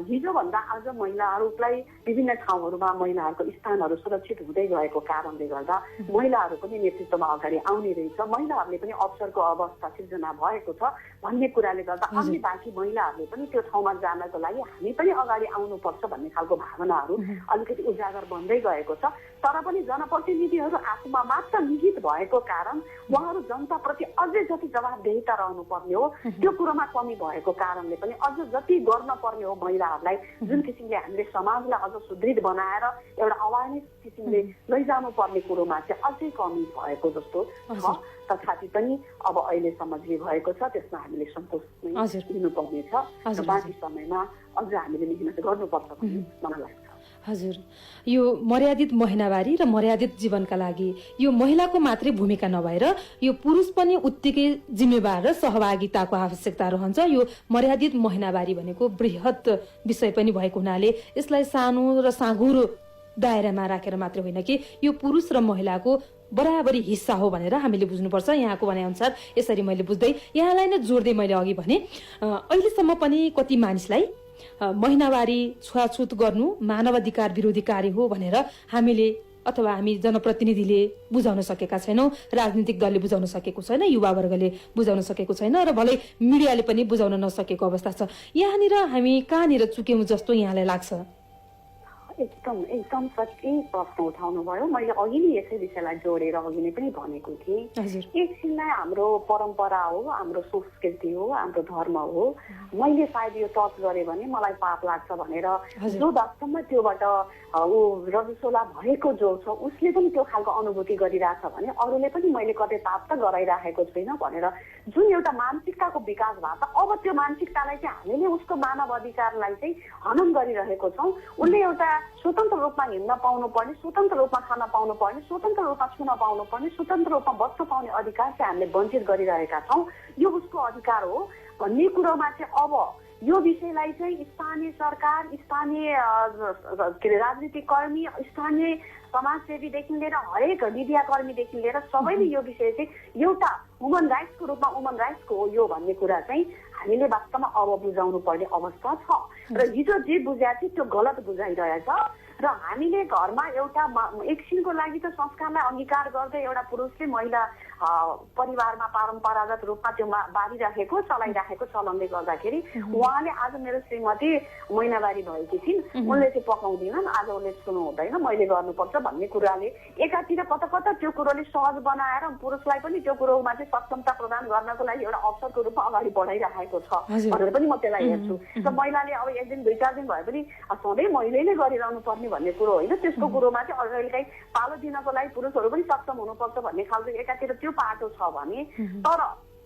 B: हिजोभन्दा आज महिलाहरूलाई विभिन्न ठाउँहरूमा महिलाहरूको स्थानहरू सुरक्षित हुँदै गएको कारणले गर्दा महिलाहरू पनि नेतृत्वमा अगाडि आउने रहेछ, महिलाहरूले पनि अवसरको अवस्था सिर्जना भएको छ भन्ने कुराले गर्दा अन्य बाँकी महिलाहरूले पनि त्यो ठाउँमा जानको लागि हामी पनि अगाडि आउनुपर्छ भन्ने खालको भावनाहरू अलिकति उजागर बन्दै गएको छ। तर पनि जनप्रतिनिधिहरू आफूमा मात्र निहित भएको कारण उहाँहरू जनताप्रति अझै जति जवाबदेहिता रहनुपर्ने हो त्यो कुरोमा कमी भएको कारणले पनि अझ जति गर्न पर्ने हो महिलाहरूलाई जुन किसिमले हामीले समाजलाई अझ सुदृढ बनाएर एउटा अवेरनेस किसिमले लैजानु पर्ने कुरोमा चाहिँ अझै कमी भएको जस्तो छ। तथापि पनि अब अहिलेसम्म जे भएको छ त्यसमा हामीले सन्तोष नै लिनुपर्ने छ र बाँकी समयमा अझ हामीले मेहनत गर्नुपर्छ भन्ने मलाई लाग्छ।
A: हजुर, यो मर्यादित महिनावारी र मर्यादित जीवनका लागि यो महिलाको मात्रै भूमिका नभएर यो पुरुष पनि उत्तिकै जिम्मेवार र सहभागिताको आवश्यकता रहन्छ। यो मर्यादित महिनावारी भनेको बृहत विषय पनि भएको हुनाले यसलाई सानो र साँघुरो दायरामा राखेर मात्र होइन कि यो पुरुष र महिलाको बराबरी हिस्सा हो भनेर हामीले बुझ्नुपर्छ। यहाँको भनाइअनुसार यसरी मैले बुझ्दै यहाँलाई नै जोड्दै मैले अघि भने अहिलेसम्म पनि कति मानिसलाई महिनावारी छुवाछुत गर्नु मानवाधिकार विरोधी कार्य हो भनेर हामीले अथवा हामी जनप्रतिनिधिले बुझाउन सकेका छैनौँ, राजनीतिक दलले बुझाउन सकेको छैन, युवावर्गले बुझाउन सकेको छैन र भलै मिडियाले पनि बुझाउन नसकेको अवस्था छ। यहाँनिर हामी कहाँनिर चुक्यौँ जस्तो यहाँलाई लाग्छ?
B: एकदम सही प्रश्न उठाउनु भयो। मैले अघि नै यसै विषयलाई जोडेर अघि नै पनि भनेको थिएँ, एकछिनलाई हाम्रो परम्परा हो, हाम्रो संस्कृति हो, हाम्रो धर्म हो। मैले सायद यो टच गरेँ भने मलाई पाप लाग्छ भनेर जो वास्तवमा त्योबाट ऊ रजस्वला भएको जो छ उसले पनि त्यो खालको अनुभूति गरिरहेछ भने अरूले पनि मैले कतै पाप त गराइराखेको छुइनँ भनेर जुन एउटा मानसिकताको विकास भएको छ, अब त्यो मानसिकतालाई चाहिँ हामीले उसको मानव अधिकारलाई चाहिँ हनन गरिरहेको छौँ। उसले एउटा स्वतन्त्र रूपमा हिँड्न पाउनु पर्ने, स्वतन्त्र रूपमा खान पाउनु पर्ने, स्वतन्त्र रूपमा छुन पाउनु पर्ने, स्वतन्त्र रूपमा बस्न पाउने अधिकार चाहिँ हामीले वञ्चित गरिरहेका छौँ। यो उसको अधिकार हो भन्ने कुरोमा चाहिँ अब यो विषयलाई चाहिँ स्थानीय सरकार, स्थानीय के अरे राजनीतिक कर्मी, स्थानीय समाजसेवीदेखि लिएर हरेक मिडिया कर्मीदेखि लिएर सबैले यो विषय चाहिँ एउटा ह्युमन राइट्सको रूपमा ह्युमन राइट्सको हो यो भन्ने कुरा चाहिँ हामीले वास्तवमा अब बुझाउनु पर्ने अवस्था छ र हिजो जे बुझाएको थियो त्यो गलत बुझाइरहेछ र हामीले घरमा एउटा एकछिनको लागि त संस्कारलाई अंगीकार गर्दै एउटा पुरुषले महिला परिवारमा परम्परागत रूपमा त्यो बारिराखेको चलाइराखेको चलनले गर्दाखेरि उहाँले आज मेरो श्रीमती महिनावारी भएकी थिइन्, उनले चाहिँ पकाउँदिनन्, आज उसले सुन्नु हुँदैन, मैले गर्नुपर्छ भन्ने कुराले एकातिर कता कता त्यो कुरोले सहज बनाएर पुरुषलाई पनि त्यो कुरोमा चाहिँ सक्षमता प्रदान गर्नको लागि एउटा अवसरको रूपमा अगाडि बढाइरहेको छ भनेर पनि म त्यसलाई हेर्छु। र महिलाले अब एक दिन 2-4 दिन भए पनि सधैँ मैले नै गरिरहनु पर्ने भन्ने कुरो होइन, त्यसको कुरोमा चाहिँ अगाडिलाई पालो दिनको लागि पुरुषहरू पनि सक्षम हुनुपर्छ भन्ने खालको एकातिर त्यो पाटो छ भने, तर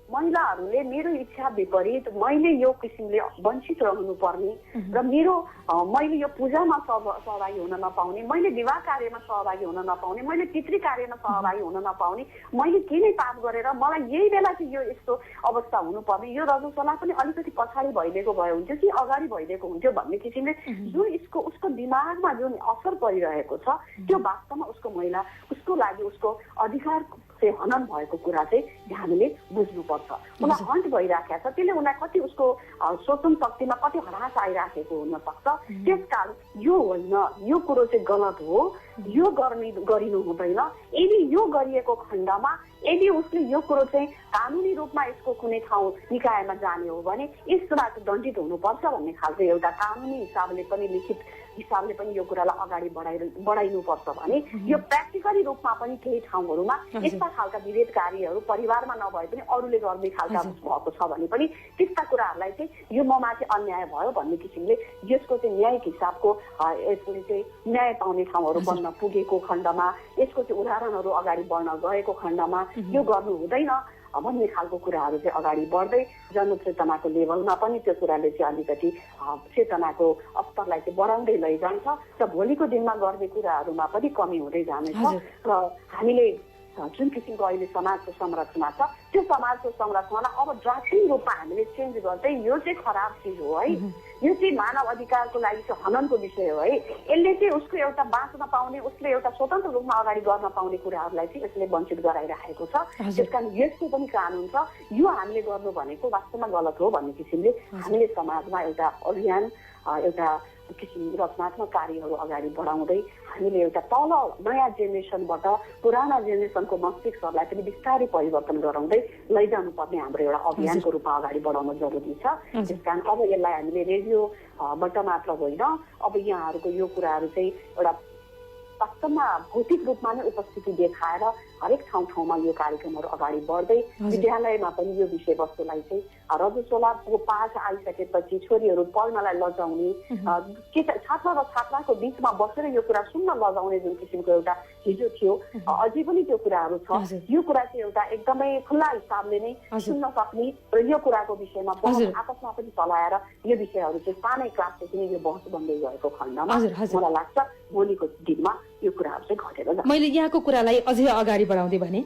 B: महिलाहरूले मेरो इच्छा विपरीत मैले यो किसिमले वञ्चित रहनु पर्ने र मैले यो पूजामा सहभागी हुन नपाउने, मैले विवाह कार्यमा सहभागी हुन नपाउने, मैले पितृ कार्यमा सहभागी हुन नपाउने, मैले के नै पाप गरेर मलाई यही बेला चाहिँ यो यस्तो अवस्था हुनुपर्ने, यो रजस्वला पनि अलिकति पछाडि भइदिएको भए हुन्थ्यो कि अगाडि भइदिएको हुन्थ्यो भन्ने किसिमले जुन उसको दिमागमा जुन असर परिरहेको छ त्यो वास्तवमा उसको लागि उसको अधिकार चाहिँ हनन भएको कुरा चाहिँ हामीले बुझ्नुपर्छ। उनलाई हन्ट भइराखेको छ, त्यसले उनलाई कति उसको सोचन शक्तिमा कति हरास आइराखेको हुन सक्छ। त्यसकारण यो होइन, यो कुरो चाहिँ गलत हो, यो गरिनु हुँदैन। यदि यो गरिएको खण्डमा यदि उसले यो कुरो चाहिँ कानुनी रूपमा यसको कुनै ठाउँ निकायमा जाने हो भने यसबाट दण्डित हुनुपर्छ भन्ने खालको एउटा कानुनी हिसाबले पनि लिखित हिसाबले पनि यो कुरालाई अगाडि बढाइनुपर्छ भने यो प्र्याक्टिकली रूपमा पनि केही ठाउँहरूमा यस्ता खालका विभेदकारीहरू परिवारमा नभए पनि अरूले गर्ने खालका भएको छ भने पनि त्यस्ता कुराहरूलाई चाहिँ यो ममाथि अन्याय भयो भन्ने किसिमले यसको चाहिँ न्यायिक हिसाबको यसले चाहिँ न्याय पाउने ठाउँहरू बन्न पुगेको खण्डमा, यसको चाहिँ उदाहरणहरू अगाडि बढ्न गएको खण्डमा यो गर्नु हुँदैन भन्ने खालको कुराहरू चाहिँ अगाडि बढ्दै जनचेतनाको लेभलमा पनि त्यो कुराले चाहिँ अलिकति चेतनाको स्तरलाई चाहिँ बढाउँदै लैजान्छ र भोलिको दिनमा गर्ने कुराहरूमा पनि कमी हुँदै जानेछ। र हामीले जुन किसिमको अहिले समाजको संरचना छ त्यो समाजको संरचनालाई अब ड्रास्टिक रूपमा हामीले चेन्ज गर्दै यो चाहिँ खराब चिज हो है, यो चाहिँ मानव अधिकारको लागि चाहिँ हननको विषय हो है, यसले चाहिँ उसको एउटा बाँच्न पाउने, उसले एउटा स्वतन्त्र रूपमा अगाडि गर्न पाउने कुराहरूलाई चाहिँ यसले वञ्चित गराइरहेको छ। त्यसकारण यसको पनि कानुन छ, यो हामीले गर्नु भनेको वास्तवमा गलत हो भन्ने किसिमले हामीले समाजमा एउटा अभियान, एउटा किसिम रचनात्मक कार्यहरू अगाडि बढाउँदै हामीले एउटा तल नयाँ जेनेरेसनबाट पुराना जेनेरेसनको मस्तिष्कहरूलाई पनि बिस्तारै परिवर्तन गराउँदै लैजानु पर्ने हाम्रो एउटा अभियानको रूपमा अगाडि बढाउन जरुरी छ। त्यसकारण अब यसलाई हामीले रेडियोबाट मात्र होइन, अब यहाँहरूको यो कुराहरू चाहिँ एउटा वास्तवमा भौतिक रूपमा नै उपस्थिति देखाएर हरेक ठाउँमा यो कार्यक्रमहरू अगाडि बढ्दै विद्यालयमा पनि यो विषयवस्तुलाई चाहिँ रजस्वलाको पाठ आइसकेपछि छोरीहरू पढ्नलाई लजाउने, छात्र र छात्राको बिचमा बसेर यो कुरा सुन्न लजाउने जुन किसिमको एउटा हिजो थियो अझै पनि त्यो कुराहरू छ। यो कुरा चाहिँ एउटा एकदमै खुल्ला हिसाबले नै सुन्न सक्ने र यो कुराको विषयमा आपसमा पनि चलाएर यो विषयहरू चाहिँ सानै क्लासदेखि नै यो बहस बन्दै गएको खण्डमा मलाई लाग्छ भोलिको दिनमा यो कुराहरू चाहिँ घटेर जान्छ।
A: मैले यहाँको कुरालाई अझै अगाडि बढाउँदै भने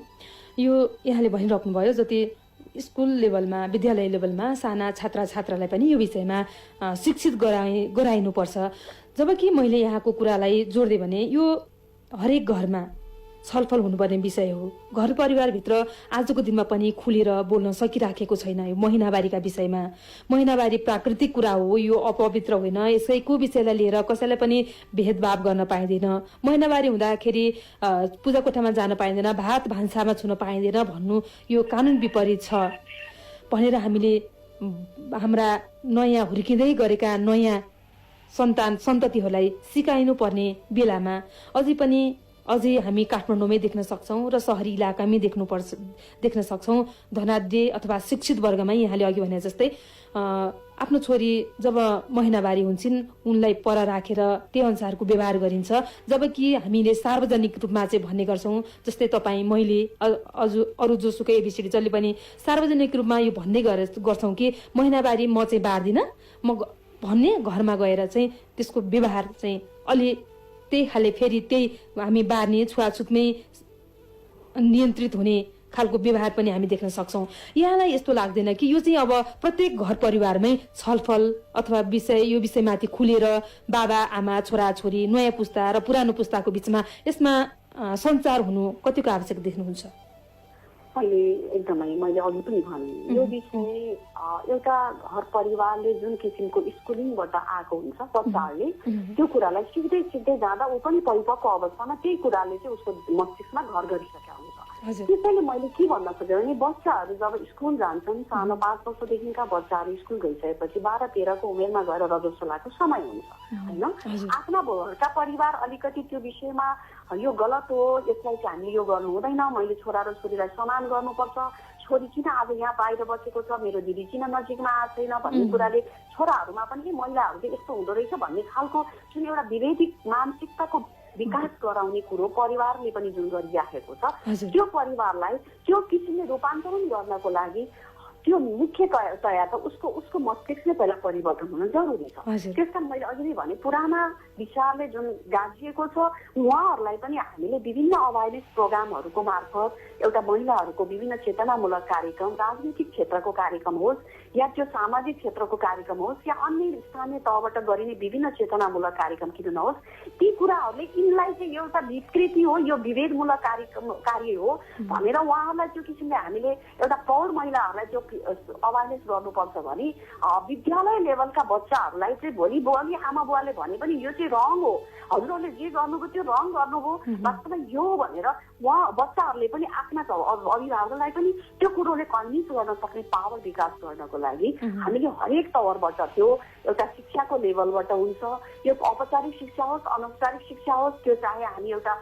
A: यो यहाँले भनिराख्नु भयो जति स्कुल लेभलमा, विद्यालय लेभलमा साना छात्रालाई पनि यो विषयमा शिक्षित गराइनुपर्छ। जबकि मैले यहाँको कुरालाई जोड्दै भने यो हरेक घरमा छलफल हुनुपर्ने विषय हो। घर परिवारभित्र आजको दिनमा पनि खुलेर बोल्न सकिराखेको छैन यो महिनावारीका विषयमा। महिनावारी प्राकृतिक कुरा हो, यो अपवित्र होइन, यसैको विषयलाई लिएर कसैलाई पनि भेदभाव गर्न पाइँदैन। महिनावारी हुँदाखेरि पूजा कोठामा जान पाइँदैन, भात भान्सामा छुन पाइँदैन भन्नु यो कानुन विपरीत छ भनेर हामीले हाम्रा नयाँ हुर्किँदै गरेका नयाँ सन्ततिहरूलाई सिकाइनु पर्ने बेलामा अझै हामी काठमाडौँमै देख्न सक्छौँ र सहरी इलाकामै देख्न सक्छौँ। धनाढ्य अथवा शिक्षित वर्गमै यहाँले अघि भने जस्तै आफ्नो छोरी जब महिनावारी हुन्छन् उनलाई पर राखेर त्यो अनुसारको व्यवहार गरिन्छ। जबकि हामीले सार्वजनिक रूपमा चाहिँ भन्ने गर्छौँ, जस्तै तपाईँ, मैले, अरू जोसुकै एबिसिडी जसले पनि सार्वजनिक रूपमा यो भन्ने गर्छौँ कि महिनावारी म चाहिँ बार्दिनँ, म भन्ने घरमा गएर चाहिँ त्यसको व्यवहार चाहिँ अलि त्यही खाले फेरि त्यही हामी बार्ने छुवाछुतमै नियन्त्रित हुने खालको व्यवहार पनि हामी देख्न सक्छौँ। यहाँलाई यस्तो लाग्दैन कि यो चाहिँ अब प्रत्येक घर परिवारमै छलफल अथवा यो विषयमाथि खुलेर बाबा आमा छोराछोरी नयाँ पुस्ता र पुरानो पुस्ताको बिचमा यसमा सञ्चार हुनु कतिको आवश्यक देख्नुहुन्छ?
B: एकदमै मैले अघि पनि भने यो विषय एउटा घर परिवारले जुन किसिमको स्कुलिङबाट आएको हुन्छ बच्चाहरूले त्यो कुरालाई सिक्दै सिक्दै जाँदा ऊ पनि परिपक्व अवस्थामा त्यही कुराले चाहिँ उसको मस्तिष्कमा घर गरिसकेका हुन्छ। त्यसैले मैले के भन्न खोजेँ भने बच्चाहरू जब स्कुल जान्छन्, सानो 5 वर्षदेखिका बच्चाहरू स्कुल गइसकेपछि 12-13 को उमेरमा गएर रजस्वलाको समय हुन्छ होइन। आफ्ना घरका परिवार अलिकति त्यो विषयमा यो गलत हो, यसलाई चाहिँ हामीले यो गर्नु हुँदैन, मैले छोरा र छोरीलाई समान गर्नुपर्छ, छोरी किन आज यहाँ बाहिर बसेको छ, मेरो दिदी किन नजिकमा आएको छैन भन्ने कुराले छोराहरूमा पनि महिलाहरू चाहिँ यस्तो हुँदो रहेछ भन्ने खालको जुन एउटा विभेदित मानसिकताको विकास गराउने कुरो परिवारले पनि जुन गरिराखेको छ त्यो परिवारलाई त्यो किसिमले रूपान्तरण गर्नको लागि त्यो मुख्यतया त उसको मस्तिष्क नै पहिला परिवर्तन हुन जरुरी छ। त्यसकारण मैले अघि नै भने पुराना विचारले जुन गाजिएको छ उहाँहरूलाई पनि हामीले विभिन्न अवेरनेस प्रोग्रामहरूको मार्फत एउटा महिलाहरूको विभिन्न चेतनामूलक कार्यक्रम, राजनीतिक क्षेत्रको कार्यक्रम होस् या त्यो सामाजिक क्षेत्रको कार्यक्रम होस् या अन्य स्थानीय तहबाट गरिने विभिन्न चेतनामूलक कार्यक्रम किन नहोस्, ती कुराहरूले यिनलाई चाहिँ एउटा विकृति हो, यो विभेदमूलक कार्य हो भनेर उहाँहरूलाई त्यो किसिमले हामीले एउटा प्रौढ महिलाहरूलाई त्यो अवेरनेस गर्नुपर्छ भने विद्यालय लेभलका बच्चाहरूलाई चाहिँ भोलि आमा बुवाले भने पनि यो चाहिँ रङ हो, हजुरहरूले जे गर्नुभयो त्यो रङ गर्नुभयो वास्तवमा यो भनेर उहाँ बच्चाहरूले पनि आफ्ना अभिभावकलाई पनि त्यो कुरोले कन्भिन्स गर्न सक्ने पावर विकास गर्नको लागि हामीले हरेक तवरबाट त्यो एउटा शिक्षाको लेभलबाट हुन्छ, यो औपचारिक शिक्षा होस् अनौपचारिक शिक्षा होस्, त्यो चाहे हामी एउटा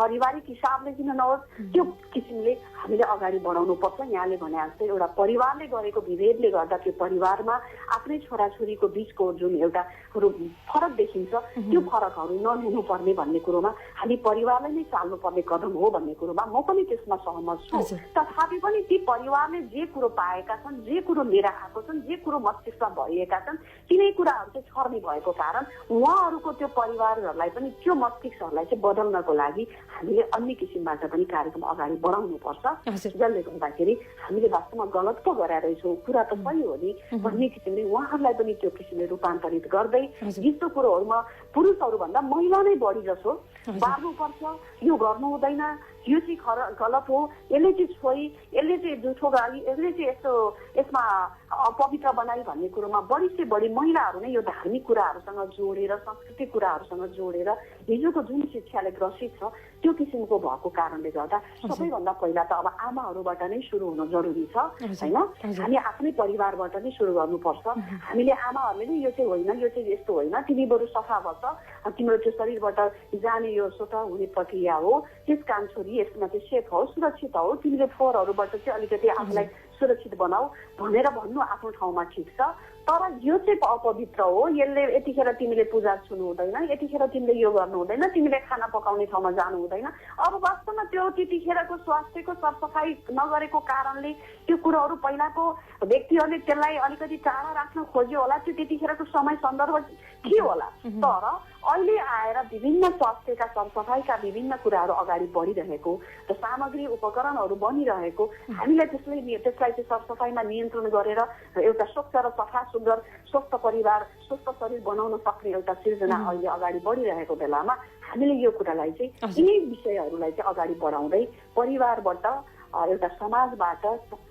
B: पारिवारिक हिसाबले किन नहोस् त्यो किसिमले हामीले अगाडि बढाउनु पर्छ। यहाँले भने जस्तै एउटा परिवारले गरेको विभेदले गर्दा त्यो परिवारमा आफ्नै छोराछोरीको बिचको जुन एउटा फरक देखिन्छ त्यो फरकहरू नहुनु पर्ने भन्ने कुरोमा हामी परिवारलाई नै चाल्नुपर्ने कदम हो भन्ने कुरोमा म पनि त्यसमा सहमत छु। तथापि पनि ती परिवारले जे कुरो पाएका छन्, जे कुरो लिएर आएको छन्, जे कुरो मस्तिष्कमा भरिएका छन् तिनै कुराहरू चाहिँ छर्ने भएको कारण उहाँहरूको त्यो परिवारहरूलाई पनि त्यो मस्तिष्कहरूलाई चाहिँ बदल्नको लागि हामीले अन्य किसिमबाट पनि कार्यक्रम अगाडि बढाउनु पर्छ, जसले गर्दाखेरि हामीले वास्तवमा गलत पो गराइरहेछौँ, कुरा त सही हो नि भन्ने किसिमले उहाँहरूलाई पनि त्यो किसिमले रूपान्तरित गर्दै यस्तो कुरोहरूमा पुरुषहरूभन्दा महिला नै बढी जसो बार्नुपर्छ, यो गर्नु हुँदैन, यो चाहिँ गलत हो, यसले चाहिँ छोई, यसले चाहिँ जुठो गाडी, यसले चाहिँ यस्तो यसमा अपवित्र बनाई भन्ने कुरोमा बढी से बढी महिलाहरू नै यो धार्मिक कुराहरूसँग जोडेर सांस्कृतिक कुराहरूसँग जोडेर हिजोको जुन शिक्षाले ग्रसित छ त्यो किसिमको भएको कारणले गर्दा सबैभन्दा पहिला त अब आमाहरूबाट नै सुरु हुन जरुरी छ हैन। हामी आफ्नै परिवारबाट नै सुरु गर्नुपर्छ। हामीले आमाहरूले नै यो चाहिँ होइन, यो चाहिँ यस्तो होइन, तिमी बरु सफा बस, तिम्रो त्यो शरीरबाट जाने यो स्वतः हुने प्रक्रिया हो, त्यस कारण छोरी यसमा चाहिँ सेफ हो, सुरक्षित हो, तिमीले फोहोरहरूबाट चाहिँ अलिकति आफूलाई सुरक्षित बनाऊ भनेर भन्नु आफ्नो ठाउँमा ठिक छ। तर यो चाहिँ अपवित्र हो, यसले यतिखेर तिमीले पूजा छुनु हुँदैन, यतिखेर तिमीले यो गर्नु हुँदैन, तिमीले खाना पकाउने ठाउँमा जानु हुँदैन। अब वास्तवमा त्यो त्यतिखेरको स्वास्थ्यको सरसफाइ नगरेको कारणले त्यो कुरोहरू पहिलाको व्यक्तिहरूले त्यसलाई अलिकति टाढा राख्न खोज्यो होला, त्यो त्यतिखेरको समय सन्दर्भ के होला। तर अहिले आएर विभिन्न स्वास्थ्यका सरसफाइका विभिन्न कुराहरू अगाडि बढिरहेको र सामग्री उपकरणहरू बनिरहेको हामीले त्यसलाई चाहिँ सरसफाइमा नियन्त्रण गरेर एउटा स्वच्छ र सफा सुन्दर स्वस्थ परिवार स्वस्थ शरीर बनाउन सक्ने एउटा सिर्जना अहिले अगाडि बढिरहेको बेलामा हामीले यो कुरालाई चाहिँ यिनै विषयहरूलाई चाहिँ अगाडि बढाउँदै परिवारबाट एउटा समाजबाट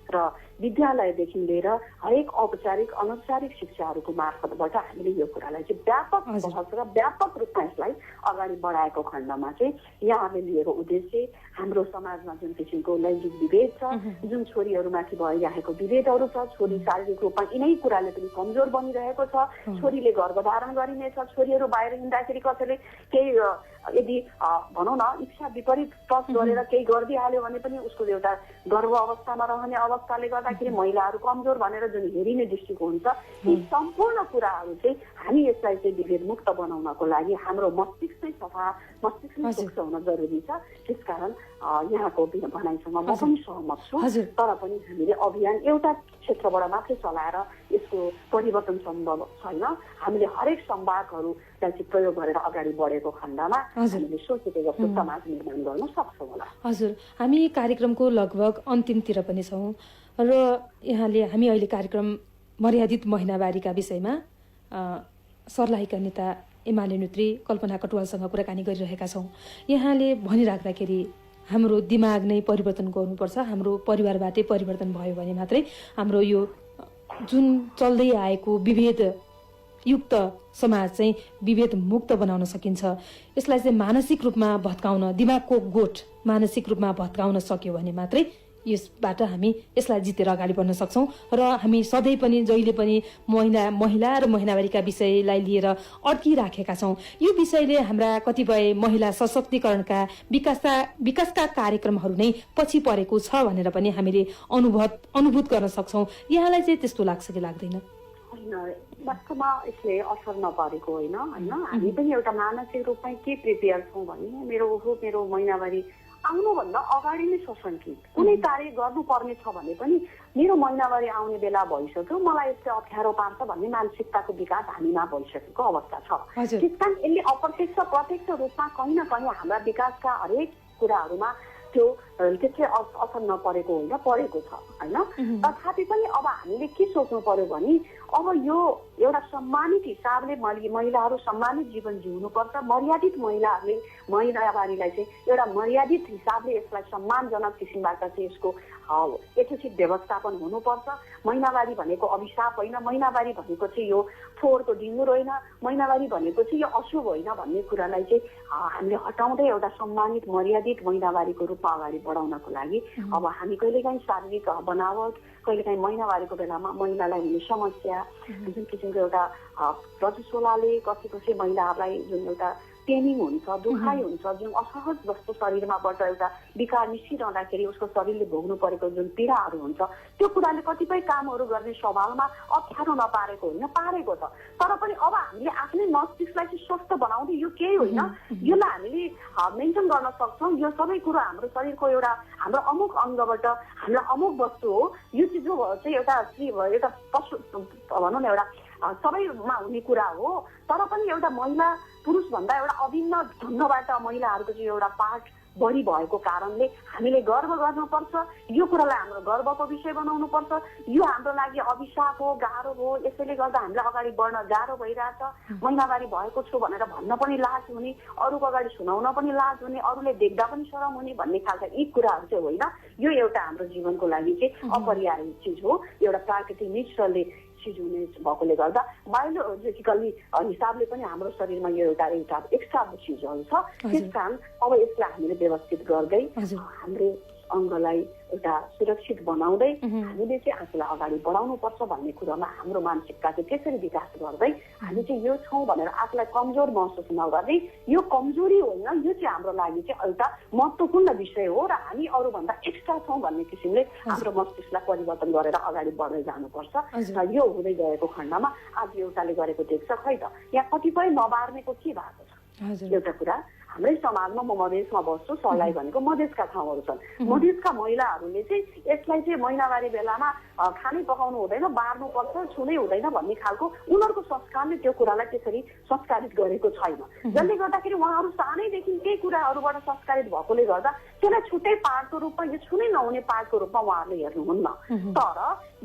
B: र विद्यालयदेखि लिएर हरेक औपचारिक अनौपचारिक शिक्षाहरूको मार्फतबाट हामीले यो कुरालाई चाहिँ व्यापक बहस र व्यापक रूपमा यसलाई अगाडि बढाएको खण्डमा चाहिँ यहाँले लिएको उद्देश्य हाम्रो समाजमा जुन किसिमको लैङ्गिक विभेद छ, जुन छोरीहरूमाथि भइरहेको विभेदहरू छ, छोरी शारीरिक रूपमा यिनै कुराले पनि कमजोर बनिरहेको छ, छोरीले गर्भधारण गरिनेछ, छोरीहरू बाहिर हिँड्दाखेरि कसैले केही यदि भनौँ न इच्छा विपरीत टच गरेर केही गरिदिइहाल्यो भने पनि उसको एउटा गर्भ अवस्थामा रहने अवस्थाले गर्दाखेरि महिलाहरू कमजोर भनेर जुन हेरिने दृष्टिकोण छ, यी सम्पूर्ण कुराहरू चाहिँ हामी यसलाई चाहिँ विभेद मुक्त बनाउनको लागि हाम्रो मस्तिष्क चाहिँ सफा, मस्तिष्क नै स्वच्छ हुन जरुरी छ। त्यसकारण यहाँको भनाइसँग म पनि सहमत छु। तर पनि हामीले अभियान एउटा क्षेत्रबाट मात्रै चलाएर यसको परिवर्तन सम्भव छैन। हामीले हरेक सम्वादहरूलाई चाहिँ प्रयोग गरेर अगाडि बढेको खण्डमा हामीले सोचेको जस्तो समाज निर्माण गर्न सक्छौँ होला।
A: हजुर, हामी कार्यक्रमको लगभग अन्तिमतिर पनि छौँ र यहाँले हामी अहिले कार्यक्रम मर्यादित महिनावारीका विषयमा सर्लाहीका नेता एमाले नेत्री कल्पना कटुवालसँग कुराकानी गरिरहेका छौँ। यहाँले भनिराख्दाखेरि हाम्रो दिमाग नै परिवर्तन गर्नुपर्छ, हाम्रो परिवारबाटै परिवर्तन भयो भने मात्रै हाम्रो यो जुन चल्दै आएको विभेद युक्त समाज चाहिँ विभेद मुक्त बनाउन सकिन्छ। यसलाई चाहिँ मानसिक रूपमा भत्काउन, दिमागको गोठ मानसिक रूपमा भत्काउन सक्यो भने मात्रै यसबाट हामी यसलाई जितेर अगाडि बढ्न सक्छौँ। र हामी सधैँ पनि जहिले पनि महिला र महिनावारीका विषयलाई लिएर अड्किराखेका छौँ। यो विषयले हाम्रा कतिपय महिला सशक्तिकरणका विकासका कार्यक्रमहरू नै पछि परेको छ भनेर पनि हामीले अनुभूत गर्न सक्छौँ। यहाँलाई चाहिँ त्यस्तो लाग्छ कि लाग्दैन?
B: वास्तवमा यसले असर नपरेको होइन हामी पनि एउटा मानसिक रूपमा के प्रिपेयर छौँ भने मेरो महिनावारी आउनुभन्दा अगाडि नै सशङ्कित, कुनै कार्य गर्नुपर्ने छ भने पनि मेरो महिनावारी आउने बेला भइसक्यो, मलाई यसले अप्ठ्यारो पार्छ भन्ने मानसिकताको विकास हामीमा भइसकेको अवस्था छ। त्यस कारण यसले अप्रत्यक्ष प्रत्यक्ष रूपमा कहीँ न कहीँ हाम्रा विकासका हरेक कुराहरूमा त्यो त्यसले असर नपरेको होइन, परेको छ होइन। तथापि पनि अब हामीले के सोच्नु पर्यो भने अब यो एउटा सम्मानित हिसाबले महिलाहरू सम्मानित जीवन जिउनुपर्छ। मर्यादित महिनावारीलाई चाहिँ एउटा मर्यादित हिसाबले यसलाई सम्मानजनक किसिमबाट चाहिँ यसको यथोचित व्यवस्थापन हुनुपर्छ। महिनावारी भनेको अभिशाप होइन, महिनावारी भनेको चाहिँ यो फोहोरको डिङ्गुर होइन, महिनावारी भनेको चाहिँ यो अशुभ होइन भन्ने कुरालाई चाहिँ हामीले हटाउँदै एउटा सम्मानित मर्यादित महिनावारीको रूपमा अगाडि बढाउनको लागि अब हामी कहिलेकाहीँ शारीरिक बनावट, कहिलेकाहीँ महिनावारीको बेलामा महिलालाई हुने समस्या, जुन किसिमको एउटा रजस्वलाले कसै महिलाहरूलाई जुन एउटा पेनिङ हुन्छ, दुखाइ हुन्छ, जुन असहज जस्तो शरीरमाबाट एउटा विकार निस्किरहँदाखेरि उसको शरीरले भोग्नु परेको जुन पीडाहरू हुन्छ, त्यो कुराले कतिपय कामहरू गर्ने स्वभावमा अप्ठ्यारो नपारेको होइन, पारेको छ। तर पनि अब हामीले आफ्नै मस्तिष्कलाई चाहिँ स्वस्थ बनाउँदै यो केही होइन, यसलाई हामीले मेन्टेन गर्न सक्छौँ। यो सबै कुरो हाम्रो शरीरको एउटा हाम्रो अमुक अङ्गबाट हामीलाई अमुक वस्तु हो, यो चाहिँ जो चाहिँ एउटा पशु भनौँ न एउटा सबैमा हुने कुरा हो। तर पनि एउटा महिला पुरुषभन्दा एउटा अभिन्न ढङ्गबाट महिलाहरूको चाहिँ एउटा पार्ट बढी भएको कारणले हामीले गर्व गर्नुपर्छ। यो कुरालाई हाम्रो गर्वको विषय बनाउनुपर्छ। यो हाम्रो लागि अभिशाप हो, गाह्रो हो, यसैले गर्दा हामीलाई अगाडि बढ्न गाह्रो भइरहेछ। महिनावारी भएको छु भनेर भन्न पनि लाज हुने, अरूको अगाडि सुनाउन पनि लाज हुने, अरूले देख्दा पनि शरम हुने भन्ने खालका यी कुराहरू चाहिँ होइन। यो एउटा हाम्रो जीवनको लागि चाहिँ अपरिहार्य चिज हो, एउटा प्राकृतिक नेचरले चिज हुने भएकोले गर्दा बायोलोजिकली हिसाबले पनि हाम्रो शरीरमा यो एउटा एक्स्ट्रा चिजहरू छ। त्यस कारण अब यसलाई हामीले व्यवस्थित गर्दै हाम्रो अङ्गलाई एउटा सुरक्षित बनाउँदै हामीले चाहिँ आफूलाई अगाडि बढाउनुपर्छ भन्ने कुरामा हाम्रो मानसिकता चाहिँ त्यसरी विकास गर्दै हामी चाहिँ यो छौँ भनेर आफूलाई कमजोर महसुस नगर्दै, यो कमजोरी होइन, यो चाहिँ हाम्रो लागि चाहिँ एउटा महत्त्वपूर्ण विषय हो र हामी अरूभन्दा एक्स्ट्रा छौँ भन्ने किसिमले हाम्रो मस्तिष्कलाई परिवर्तन गरेर अगाडि बढ्दै जानुपर्छ। र यो हुँदै गएको खण्डमा आज एउटाले गरेको देख्छ, खै त यहाँ कतिपय नबार्नेको के भएको छ। एउटा कुरा हाम्रै समाजमा म मधेसमा बस्छु, सर्लाही भनेको मधेसका ठाउँहरू छन्। मधेसका महिलाहरूले चाहिँ यसलाई चाहिँ महिनावारी बेलामा खानै पकाउनु हुँदैन, बार्नुपर्छ, छुनै हुँदैन भन्ने खालको उनीहरूको संस्कारले त्यो कुरालाई त्यसरी संस्कारित गरेको छैन। जसले गर्दाखेरि उहाँहरू सानैदेखि केही कुराहरूबाट संस्कारित भएकोले गर्दा त्यसलाई छुट्टै पार्टको रूपमा, यो छुनै नहुने पार्टको रूपमा उहाँहरूले हेर्नुहुन्न। तर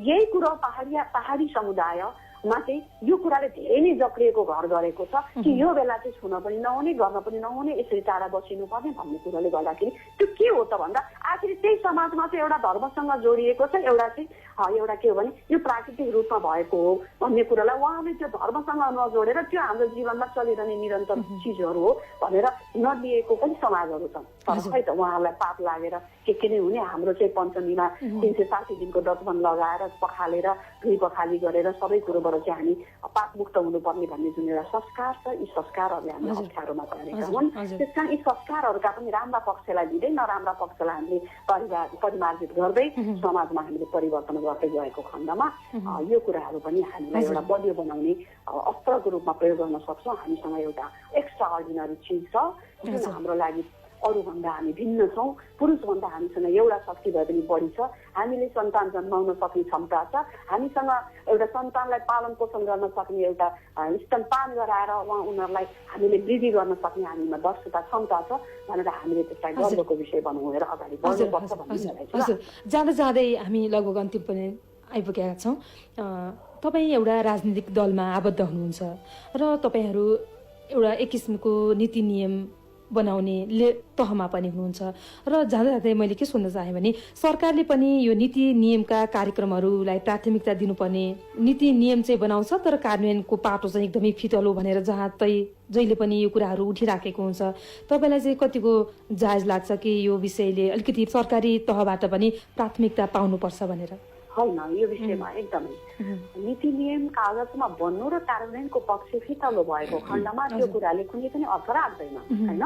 B: यही कुरो पहाडी समुदायमा चाहिँ यो कुराले धेरै नै जक्रिएको घर गरेको छ कि यो बेला चाहिँ छुन पनि नहुने, गर्न पनि नहुने, यसरी टाढा बसिनुपर्ने भन्ने कुराले गर्दाखेरि त्यो के हो त भन्दा आखिर त्यही समाजमा चाहिँ एउटा धर्मसँग जोडिएको छ, एउटा चाहिँ एउटा के हो भने यो प्राकृतिक रूपमा भएको हो भन्ने कुरालाई उहाँले त्यो धर्मसँग नजोडेर त्यो हाम्रो जीवनमा चलिरहने निरन्तर चिजहरू हो भनेर नदिएको पनि समाजहरू छन्। तर खै त उहाँहरूलाई पाप लागेर के नै हुने, हाम्रो चाहिँ पञ्चमीमा 360 दिनको व्रतबन्ध लगाएर पखालेर धुई पखाली गरेर सबै कुरोबाट चाहिँ हामी पापमुक्त हुनुपर्ने भन्ने जुन एउटा संस्कार छ, यी संस्कारहरूले हामीले अप्ठ्यारोमा पारेका हुन्। त्यस कारण यी संस्कारहरूका पनि राम्रा पक्षलाई दिँदै नराम्रा पक्षलाई हामीले परिमार्जित गर्दै समाजमा हामीले परिवर्तन गर्दै गएको खण्डमा यो कुराहरू पनि हामीलाई एउटा बलियो बनाउने अस्त्रको रूपमा प्रयोग गर्न सक्छौँ। हामीसँग एउटा एक्स्ट्रा अर्डिनरी चिज छ जुन हाम्रो लागि अरूभन्दा हामी भिन्न छौँ। पुरुषभन्दा हामीसँग एउटा शक्ति भए पनि बढी छ। हामीले सन्तान जन्माउन सक्ने क्षमता छ। हामीसँग एउटा सन्तानलाई पालन पोषण गर्न सक्ने एउटा स्तनपान गराएर उनीहरूलाई हामीले वृद्धि गर्न सक्ने हामीमा दक्षता क्षमता छ भनेर हामीले त्यसलाई गर्वको विषय बनाएर अगाडि बढ्नुपर्छ भन्ने।
A: जाँदा जाँदै हामी लगभग अन्तिम पनि आइपुगेका छौँ। तपाईँ एउटा राजनीतिक दलमा आबद्ध हुनुहुन्छ र तपाईँहरू एउटा एक किसिमको नीति नियम बनाउने तहमा पनि हुनुहुन्छ र जाँदा जाँदै मैले के सोध्न चाहेँ भने सरकारले पनि यो नीति नियमका कार्यक्रमहरूलाई प्राथमिकता दिनुपर्ने, नीति नियम चाहिँ बनाउँछ तर कार्यान्वयनको पाटो चाहिँ एकदमै फितलो भनेर जहिले पनि यो कुराहरू उठिराखेको हुन्छ। तपाईँलाई चाहिँ कतिको जायज लाग्छ कि यो विषयले अलिकति सरकारी तहबाट पनि प्राथमिकता पाउनुपर्छ भनेर?
B: होइन, यो विषयमा एकदमै नीति नियम कागजमा बन्नु र कार्यान्वयनको पक्ष फितलो भएको खण्डमा त्यो कुराले कुनै पनि अर्थ राख्दैन होइन।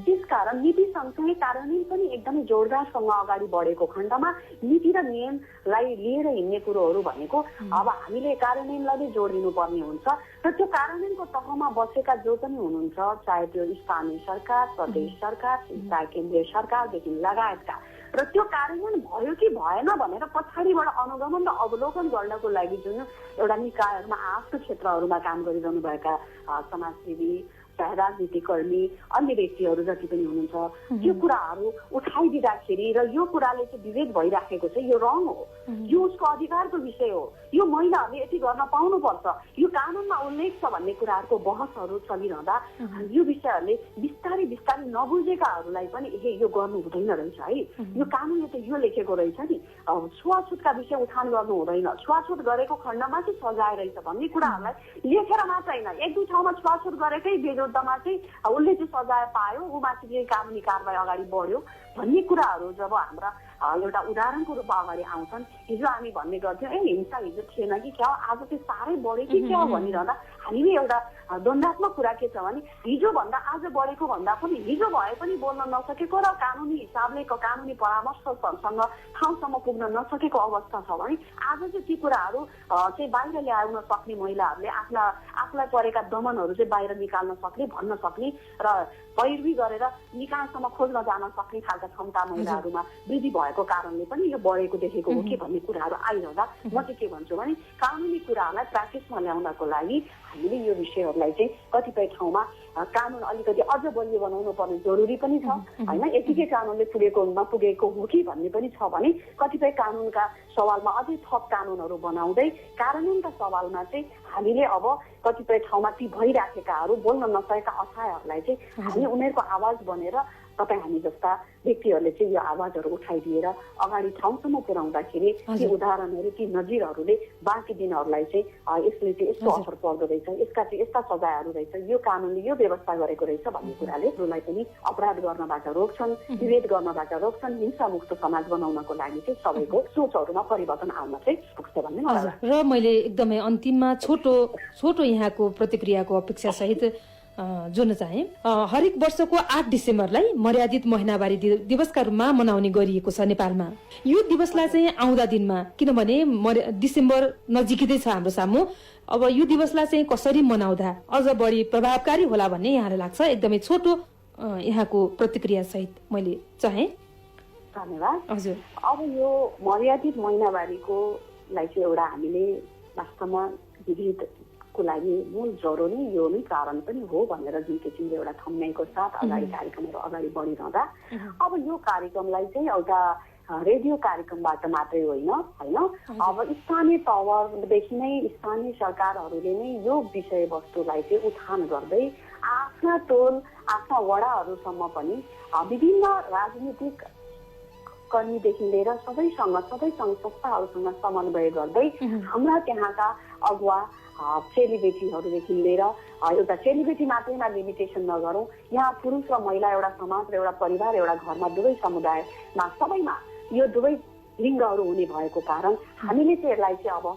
B: त्यसकारण नीति सँगसँगै कार्यान्वयन पनि एकदमै जोरदारसँग अगाडि बढेको खण्डमा नीति र नियमलाई लिएर हिँड्ने कुरोहरू भनेको अब हामीले कार्यान्वयनलाई नै जोड दिनुपर्ने हुन्छ र त्यो कार्यान्वयनको तहमा बसेका जो पनि हुनुहुन्छ, चाहे त्यो स्थानीय सरकार, प्रदेश सरकार, चाहे केन्द्रीय सरकारदेखि लगायतका, र त्यो कार्यान्वयन भयो कि भएन भनेर पछाडिबाट अनुगमन र अवलोकन गर्नको लागि जुन एउटा निकायहरूमा आफ्नो क्षेत्रहरूमा काम गरिरहनु भएका समाजसेवी, चाहे राजनीतिक कर्मी, अन्य व्यक्तिहरू जति पनि हुनुहुन्छ, त्यो कुराहरू उठाइदिँदाखेरि र यो कुराले चाहिँ विभेद भइराखेको छ, यो रङ हो, यो उसको अधिकारको विषय हो, यो महिलाहरूले यति गर्न पाउनुपर्छ, यो कानुनमा उल्लेख छ भन्ने कुराहरूको बहसहरू चलिरहँदा यो विषयहरूले बिस्तारै बिस्तारै नबुझेकाहरूलाई पनि यो गर्नु हुँदैन रहेछ है, यो कानुनले त यो लेखेको रहेछ नि, छुवाछुतका विषय उठान गर्नु हुँदैन, छुवाछुत गरेको खण्डमा चाहिँ सजाय रहेछ भन्ने कुराहरूलाई लेखेर मात्र होइन, एक दुई ठाउँमा छुवाछुत गरेकै विरुद्धमा चाहिँ उसले चाहिँ सजाय पायो, उमाथि चाहिँ कानुनी कारबाही अगाडि बढ्यो भन्ने कुराहरू जब हाम्रा एउटा उदाहरणको रूपमा अगाडि आउँछन्, हिजो हामी भन्ने गर्थ्यौँ हिंसा हिजो थिएन कि क्या आज चाहिँ साह्रै बढ्यो कि क्या भनिरहँदा हामीले एउटा द्वन्द्वात्मक कुरा के छ भने हिजो भन्दा आज बढेको भन्दा पनि हिजो भए पनि बोल्न नसकेको र कानुनी हिसाबले कानुनी परामर्शसँग ठाउँसम्म पुग्न नसकेको अवस्था छ भने आज चाहिँ ती कुराहरू चाहिँ बाहिर ल्याउन सक्ने महिलाहरूले आफूलाई परेका दमनहरू चाहिँ बाहिर निकाल्न सक्ने, भन्न सक्ने र पैरवी गरेर निकायसम्म खोज्न जान सक्ने खालका क्षमता महिलाहरूमा वृद्धि भएको कारणले पनि यो बढेको देखेको हो कि भन्ने कुराहरू आइरहँदा म चाहिँ के भन्छु भने कानुनी कुराहरूलाई प्र्याक्टिसमा ल्याउनको लागि हामीले यो विषयहरूलाई चाहिँ कतिपय ठाउँमा कानुन अलिकति अझ बलियो बनाउनु पर्ने जरुरी पनि छ होइन। यतिकै कानुनले नपुगेको हो कि भन्ने पनि छ भने कतिपय कानुनका सवालमा अझै थप कानुनहरू बनाउँदै कार्यान्वयनका सवालमा चाहिँ हामीले अब कतिपय ठाउँमा ती भइराखेकाहरू बोल्न नसकेका असहायहरूलाई चाहिँ हामी उनीहरूको आवाज बनेर तपाईँ हामी जस्ता व्यक्तिहरूले चाहिँ यो आवाजहरू उठाइदिएर अगाडि ठाउँसम्म पुर्याउँदाखेरि ती उदाहरणहरू, ती नजिरहरूले बाँकी दिनहरूलाई चाहिँ यसले चाहिँ यस्तो असर पर्दो रहेछ, यसका चाहिँ यस्ता सजायहरू रहेछ, यो कानुनले यो व्यवस्था गरेको रहेछ भन्ने कुराले उसलाई पनि अपराध गर्नबाट रोक्छन्, विभेद गर्नबाट रोक्छन्, हिंसामुक्त समाज बनाउनको लागि चाहिँ सबैको सोचहरूमा परिवर्तन आउन चाहिँ पुग्छ भन्ने मलाई लाग्छ।
A: र मैले एकदमै अन्तिममा छोटो यहाँको प्रतिक्रियाको अपेक्षा सहित जोड्न चाहे। हरेक वर्षको 8 डिसेम्बरलाई मर्यादित महिनावारी दिवसका रूपमा मनाउने गरिएको छ नेपालमा। यो दिवसलाई चाहिँ आउँदा दिनमा, किनभने डिसेम्बर नजिकै छ हाम्रो सामु, अब यो दिवसलाई चाहिँ कसरी मनाउँदा अझ बढी प्रभावकारी होला भन्ने यहाँलाई लाग्छ? एकदमै छोटो यहाँको प्रतिक्रिया सहित मैले चाहे।
B: धन्यवाद।
A: हजुर,
B: अब यो मर्यादित महिनावारीको चाहिँ एउटा हामीले वास्तवमा विभेदको लागि मूल जरुरी यो नै कारण पनि हो भनेर जुन किसिमले एउटा थम्याइको साथ अगाडि कार्यक्रमहरू अगाडि बढिरहँदा अब यो कार्यक्रमलाई चाहिँ एउटा रेडियो कार्यक्रमबाट मात्रै होइन अब स्थानीय तहदेखि नै स्थानीय सरकारहरूले नै यो विषयवस्तुलाई चाहिँ उठान गर्दै आफ्ना टोल, आफ्ना वडाहरूसम्म पनि विभिन्न राजनीतिक कर्मीदेखि लिएर सबैसँग सबै सङ्घ संस्थाहरूसँग समन्वय गर्दै हाम्रा त्यहाँका अगुवा सेलिब्रेटीहरूदेखि लिएर एउटा सेलिब्रेटी मात्रैमा लिमिटेसन नगरौँ, यहाँ पुरुष र महिला एउटा समाज र एउटा परिवार एउटा घरमा दुवै समुदायमा सबैमा यो दुवै लिङ्गहरू हुने भएको कारण हामीले चाहिँ यसलाई चाहिँ अब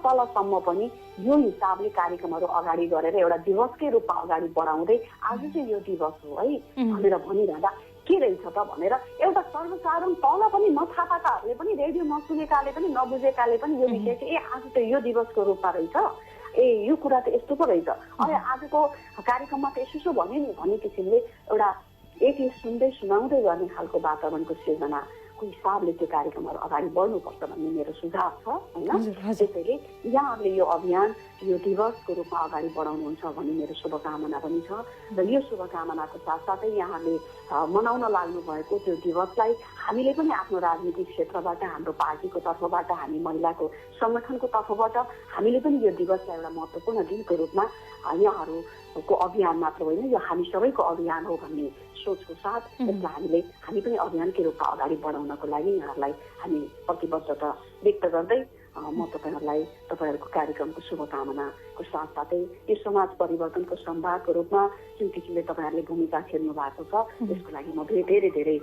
B: तलसम्म पनि यो हिसाबले कार्यक्रमहरू अगाडि गरेर एउटा दिवसकै रूपमा अगाडि बढाउँदै आज चाहिँ यो दिवस हो है भनेर भनिरहँदा के रहेछ त भनेर एउटा सर्वसाधारण तल पनि नथापाकाहरूले पनि, रेडियो नसुनेकाले पनि, नबुझेकाले पनि यो विषय चाहिँ आज त यो दिवसको रूपमा रहेछ, यो कुरा त यस्तो पो रहेछ, आजको कार्यक्रममा त यसो भन्यो नि भन्ने किसिमले एउटा एक सुन्दै सुनाउँदै गर्ने खालको वातावरणको सिर्जना हिसाबले त्यो कार्यक्रमहरू अगाडि बढ्नुपर्छ भन्ने मेरो सुझाव छ होइन।
A: हजुर, हजुर।
B: त्यसैले यहाँहरूले यो अभियान यो दिवसको रूपमा अगाडि बढाउनुहुन्छ भन्ने मेरो शुभकामना पनि छ र यो शुभकामनाको साथसाथै यहाँले मनाउन लाग्नु भएको त्यो दिवसलाई हामीले पनि आफ्नो राजनीतिक क्षेत्रबाट हाम्रो पार्टीको तर्फबाट हामी महिलाको संगठनको तर्फबाट हामीले पनि यो दिवसलाई एउटा महत्त्वपूर्ण दिनको रूपमा यहाँहरूको अभियान मात्र होइन यो हामी सबैको अभियान हो भन्ने सोचको साथ यसलाई हामी पनि अभियानकै रूपमा अगाडि बढाउनको लागि यहाँहरूलाई हामी प्रतिबद्धता व्यक्त गर्दै म तपाईँहरूको कार्यक्रमको शुभकामनाको साथसाथै यो समाज परिवर्तनको सम्वादको रूपमा जुन किसिमले तपाईँहरूले भूमिका खेल्नु भएको छ यसको लागि म धेरै धेरै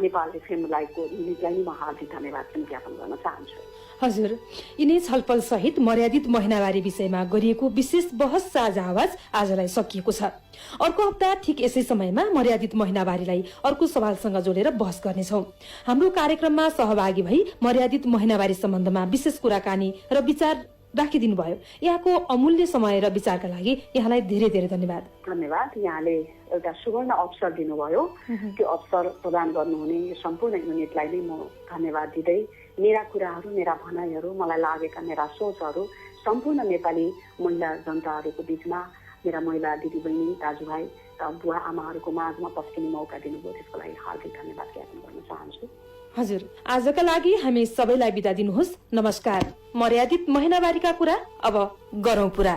B: नेपाल एफएमलाई युनिटलाई म हार्दिक धन्यवाद पनि ज्ञापन गर्न चाहन्छु।
A: हजुर, यिनै छलफल सहित मर्यादित महिनावारी विषयमा गरिएको विशेष बहस साझा आवाज आजलाई सकिएको छ। अर्को हप्ता ठिक यसै समयमा मर्यादित महिनावारीलाई अर्को सवालसँग जोडेर बहस गर्नेछौँ। हाम्रो कार्यक्रममा सहभागी भई मर्यादित महिनावारी सम्बन्धमा विशेष कुराकानी र विचार राखिदिनु भयो। यहाँको अमूल्य समय र विचारका लागि यहाँलाई धेरै धेरै धन्यवाद।
B: धन्यवाद। यहाँले एउटा सुवर्ण अवसर दिनुभयो। त्यो अवसर प्रदान गर्नुहुने यो सम्पूर्ण युनिटलाई नै म धन्यवाद दिँदै मेरा कुराहरू मेरा भनाइहरू मलाई लागेका मेरा सोचहरू सम्पूर्ण नेपाली महिला जनताहरूको बीचमा मेरा महिला दिदीबहिनी दाजुभाइ र बुवा आमाहरूको माझमा पस्किने मौका दिनुभयो त्यसको लागि हार्दिक धन्यवाद ज्ञापन गर्न चाहन्छु।
A: हजुर, आजका लागि हामी सबैलाई बिदा दिनुहोस्। नमस्कार। मर्यादित महिनावारीका कुरा अब गरौँ पुरा।